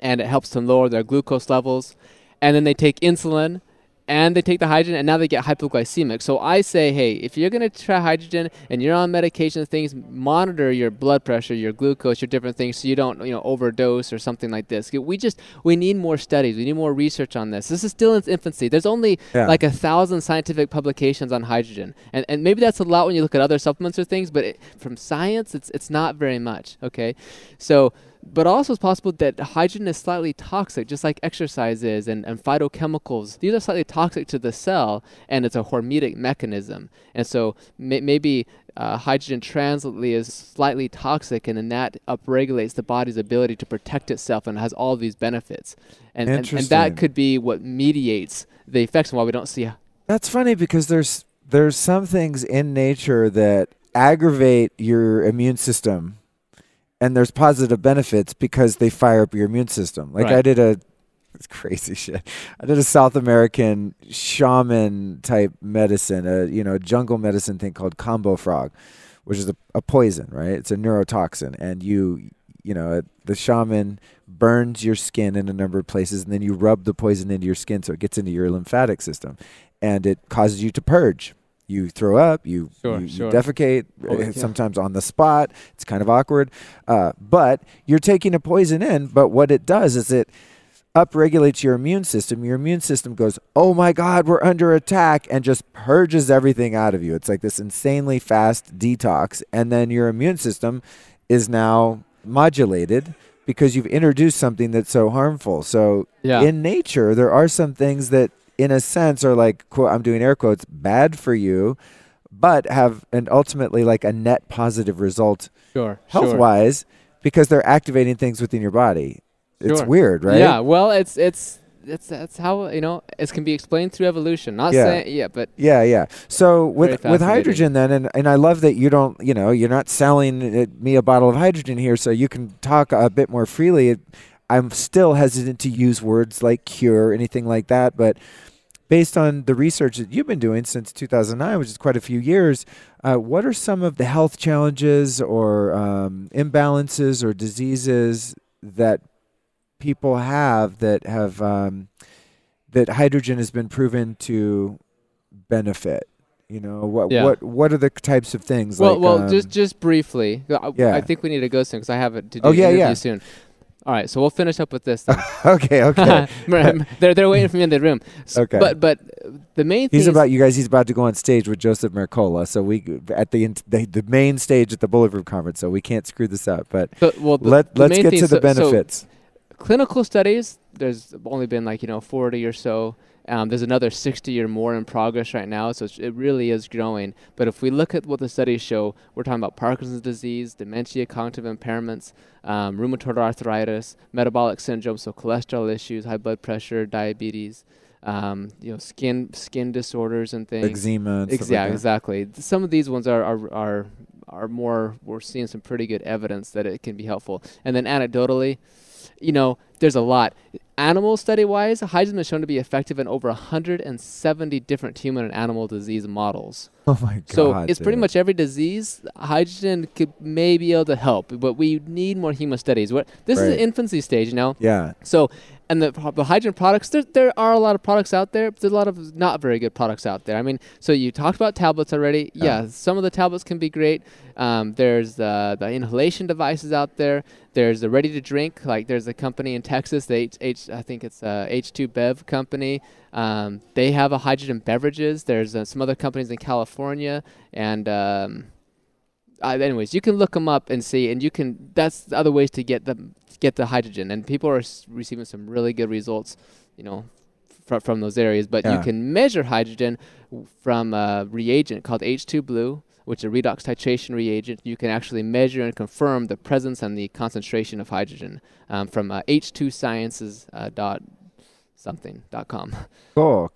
and it helps them lower their glucose levels. And then they take insulin and they take the hydrogen, and now they get hypoglycemic. So I say, hey, if you're going to try hydrogen and you're on medication things, monitor your blood pressure, your glucose, your different things, so you don't overdose or something like this. We need more studies. We need more research on this. This is still in its infancy. There's only like 1,000 scientific publications on hydrogen, and maybe that's a lot when you look at other supplements or things, but from science, it's not very much. Okay, so. But also it's possible that hydrogen is slightly toxic, just like exercise is, and phytochemicals. These are slightly toxic to the cell, and it's a hormetic mechanism. And so maybe hydrogen transiently is slightly toxic, and then that upregulates the body's ability to protect itself and has all these benefits. And that could be what mediates the effects and why we don't see. That's funny because there's some things in nature that aggravate your immune system. And there's positive benefits because they fire up your immune system. Like it's crazy shit. I did a South American shaman type medicine, a jungle medicine thing called combo frog, which is a poison, right? It's a neurotoxin. And the shaman burns your skin in a number of places, and then you rub the poison into your skin so it gets into your lymphatic system. And it causes you to purge. You throw up, you defecate, sometimes on the spot. It's kind of awkward. But you're taking a poison in, but what it does is it upregulates your immune system. Your immune system goes, oh my God, we're under attack, and just purges everything out of you. It's like this insanely fast detox. And then your immune system is now modulated because you've introduced something that's so harmful. So in nature, there are some things that in a sense are like, quote, I'm doing air quotes, bad for you, but have ultimately like a net positive result health-wise because they're activating things within your body. It's weird, right? Yeah, well, it's that's how, you know, it can be explained through evolution. Not saying, but yeah. So with fascinating. hydrogen then, and I love that you don't, you know, you're not selling me a bottle of hydrogen here, so you can talk a bit more freely. I'm still hesitant to use words like cure, anything like that, but based on the research that you've been doing since 2009, which is quite a few years, what are some of the health challenges or imbalances or diseases that people have that hydrogen has been proven to benefit? You know, what are the types of things? Well, just briefly. I think we need to go soon because I have it to do interview soon. All right, so we'll finish up with this then. Okay. They're waiting for me in the room. Okay. But the main thing he's about to go on stage with Joseph Mercola, so we at the main stage at the Bulletproof Conference, so we can't screw this up. But let's get to the benefits. So clinical studies, there's only been 40 or so. There's another 60 or more in progress right now, so it really is growing. But if we look at what the studies show, we're talking about Parkinson's disease, dementia, cognitive impairments, rheumatoid arthritis, metabolic syndrome, so cholesterol issues, high blood pressure, diabetes, skin disorders and things. Eczema. And exactly. Some of these ones are more, we're seeing some pretty good evidence that it can be helpful. And then anecdotally, there's a lot. Animal study-wise, hydrogen is shown to be effective in over 170 different human and animal disease models. Oh my God! So it's pretty much every disease. Hydrogen may be able to help, but we need more human studies. This is an infancy stage, Yeah. So, and the hydrogen products, there are a lot of products out there, but there's a lot of not very good products out there. I mean, so you talked about tablets already. Yeah, some of the tablets can be great. There's the inhalation devices out there. There's the ready to drink. Like there's a company in Texas, I think it's H2 Bev company. They have a hydrogen beverages. There's some other companies in California, and anyways, you can look them up and see, and that's the other ways to get the hydrogen, and people are receiving some really good results, from those areas. But you can measure hydrogen from a reagent called H2 Blue, which is a redox titration reagent. You can actually measure and confirm the presence and the concentration of hydrogen from h2sciences.com. Cool.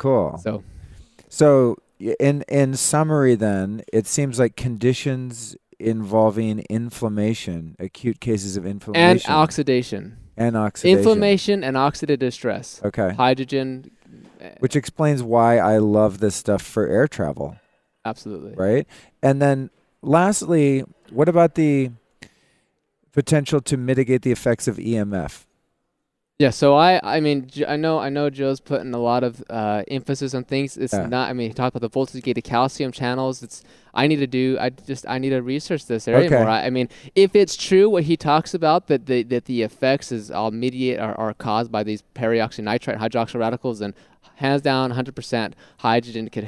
So in summary, then it seems like conditions involving inflammation, acute cases of inflammation, and oxidation. Inflammation and oxidative stress. Okay. Hydrogen. Which explains why I love this stuff for air travel. Absolutely. Right? And then lastly, what about the potential to mitigate the effects of EMF? Yeah, so I know Joe's putting a lot of emphasis on things. It's not, he talked about the voltage gated calcium channels. I need to research this area more. If it's true what he talks about, that the effects is all are caused by these peroxynitrite hydroxyl radicals, then hands down 100% hydrogen could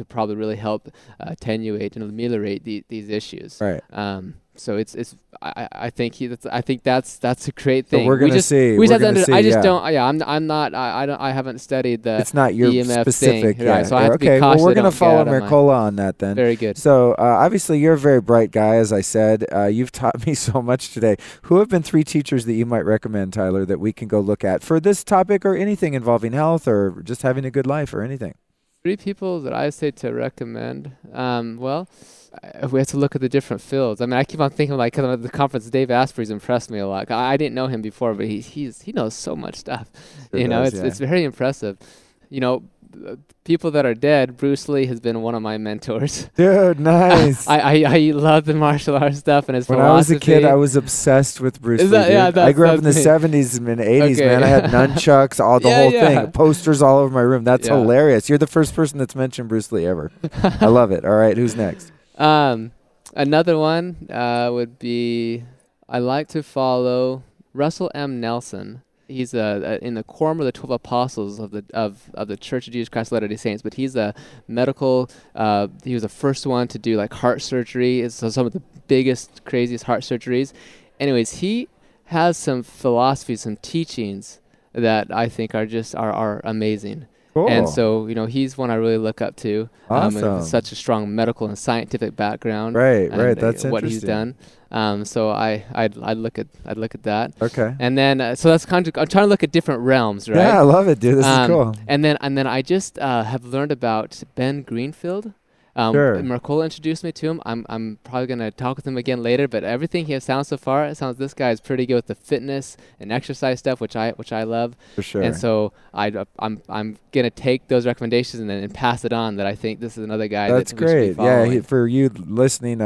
probably really help attenuate and ameliorate these issues. Right. So I think that's a great thing. So we're going to see. I haven't studied the it's not your EMF specific thing. Right, so I have to be cautious. Well, we're going to follow Mercola on that then. Very good. So obviously you're a very bright guy, as I said. You've taught me so much today. Who have been 3 teachers that you might recommend, Tyler, that we can go look at for this topic or anything involving health or just having a good life or anything? 3 people that I say to recommend. We have to look at the different fields. I keep on thinking at the conference, Dave Asprey's impressed me a lot. I didn't know him before, but he knows so much stuff. It's very impressive. People that are dead, Bruce Lee has been one of my mentors. Dude, nice. I love the martial arts stuff and his philosophy. When I was a kid, I was obsessed with Bruce Lee. I grew up in the 70s and 80s, man. I had nunchucks, the whole thing, posters all over my room. That's hilarious. You're the first person that's mentioned Bruce Lee ever. I love it. All right, who's next? Another one would be, I like to follow Russell M. Nelson. He's in the quorum of the 12 apostles of the Church of Jesus Christ of Latter-day Saints, but he's a medical. He was the first one to do heart surgery. It's some of the biggest, craziest heart surgeries. Anyways, he has some philosophies, some teachings that I think are amazing. Cool. And so, he's one I really look up to. Awesome. With such a strong medical and scientific background. Right. What That's interesting. he's done. So I'd look at that. Okay. And then so that's kind of, I'm trying to look at different realms, right? Yeah, I love it, dude. This is cool. And then I just have learned about Ben Greenfield. Sure. Mercola introduced me to him. I'm probably gonna talk with him again later. But everything he has sounds so far, it sounds this guy is pretty good with the fitness and exercise stuff, which I love. For sure. And so I'm gonna take those recommendations and pass it on. That I think this is another guy. That's that we should be great. following. For you listening,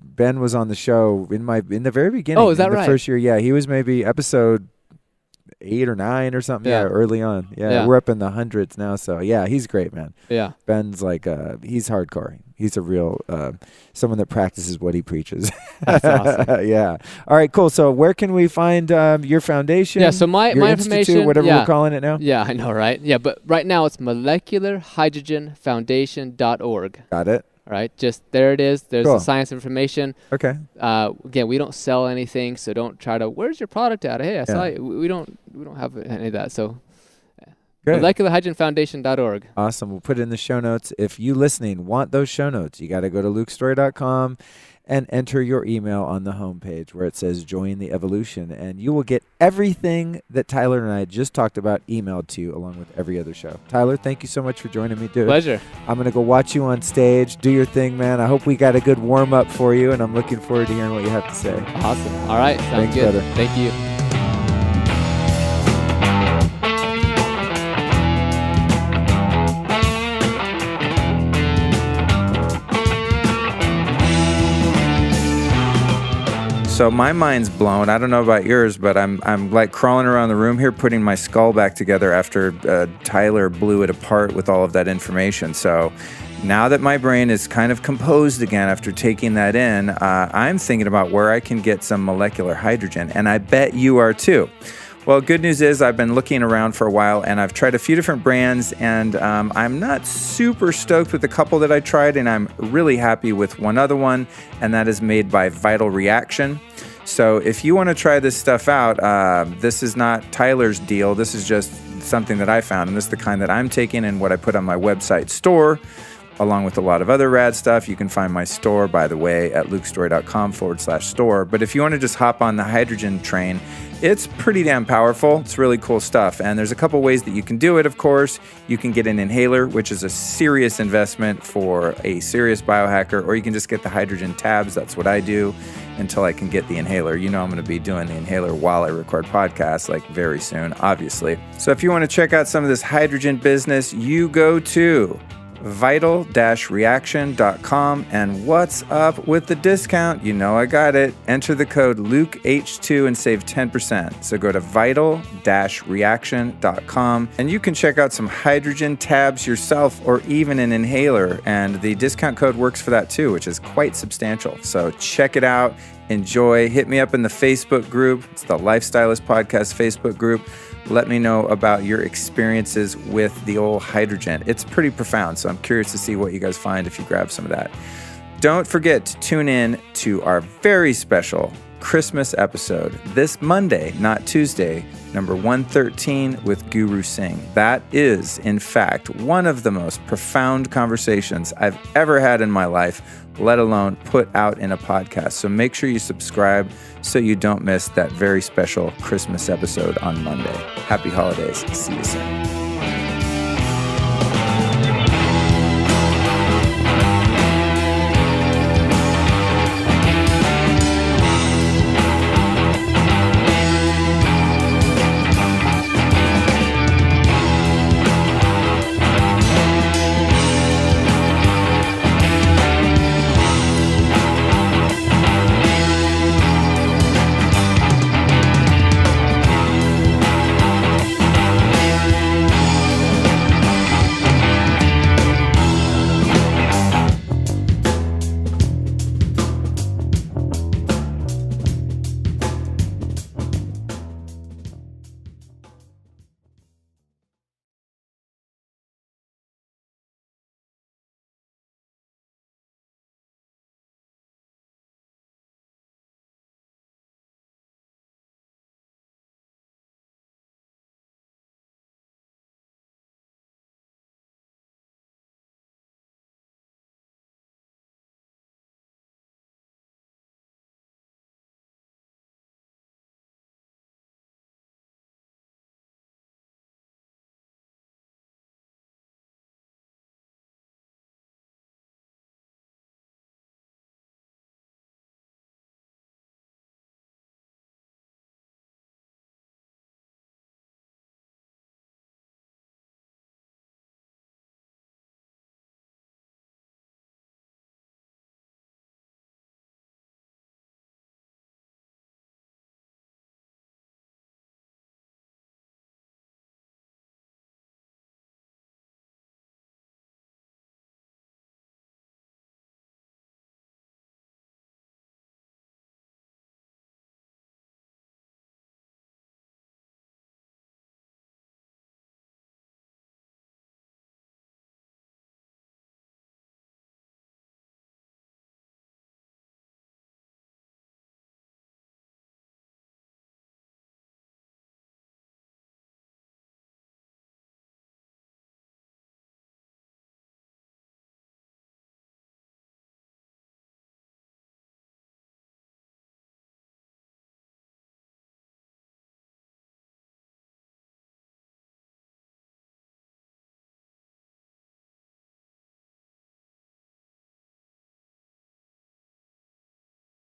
Ben was on the show in the very beginning. Oh, is that in the right? First year, yeah, he was maybe episode 8 or 9 or something. Yeah, early on. Yeah, we're up in the hundreds now. So yeah, he's great, man. Yeah, Ben's like he's hardcore. He's a real someone that practices what he preaches. That's awesome. Yeah. All right, cool. So where can we find your foundation? Yeah. So my institute, information, whatever we're calling it now. Yeah, I know, right? Yeah, but right now it's molecularhydrogenfoundation.org. Got it. All right, just there it is. There's Cool. the science information. Okay. Again, we don't sell anything, so don't try to. Where's your product at? Hey, I saw it. We don't have any of that. So, Good. molecularhydrogenfoundation.org. Awesome. We'll put it in the show notes. If you listening want those show notes, you got to go to lukestorey.com and enter your email on the homepage where it says Join the Evolution, and you will get everything that Tyler and I just talked about emailed to you along with every other show. Tyler, thank you so much for joining me, dude. Pleasure. I'm going to go watch you on stage. Do your thing, man. I hope we got a good warm-up for you, and I'm looking forward to hearing what you have to say. Awesome. All right. Sounds Thanks, good. brother. Thank you. So my mind's blown. I don't know about yours, but I'm like crawling around the room here, putting my skull back together after Tyler blew it apart with all of that information. So now that my brain is kind of composed again after taking that in, I'm thinking about where I can get some molecular hydrogen, and I bet you are too. Well, good news is I've been looking around for a while, and I've tried a few different brands, and I'm not super stoked with a couple that I tried, and I'm really happy with one other one, and that is made by Vital Reaction. So if you want to try this stuff out, this is not Tyler's deal. This is just something that I found, and this is the kind that I'm taking and what I put on my website store, along with a lot of other rad stuff. You can find my store, by the way, at lukestorey.com/store. But if you want to just hop on the hydrogen train, it's pretty damn powerful. It's really cool stuff. And there's a couple ways that you can do it, of course. You can get an inhaler, which is a serious investment for a serious biohacker, or you can just get the hydrogen tabs. That's what I do until I can get the inhaler. You know I'm going to be doing the inhaler while I record podcasts, like very soon, obviously. So if you want to check out some of this hydrogen business, you go to vital-reaction.com. And what's up with the discount? You know I got it. Enter the code LukeH2 and save 10%. So go to vital-reaction.com and you can check out some hydrogen tabs yourself or even an inhaler. And the discount code works for that too, which is quite substantial. So check it out. Enjoy. Hit me up in the Facebook group. It's the Lifestylist Podcast Facebook group. Let me know about your experiences with the old hydrogen. It's pretty profound, so I'm curious to see what you guys find if you grab some of that. Don't forget to tune in to our very special Christmas episode this Monday, not Tuesday, number 113 with Guru Singh. That is, in fact, one of the most profound conversations I've ever had in my life, let alone put out in a podcast. So make sure you subscribe so you don't miss that very special Christmas episode on Monday. Happy holidays. See you soon.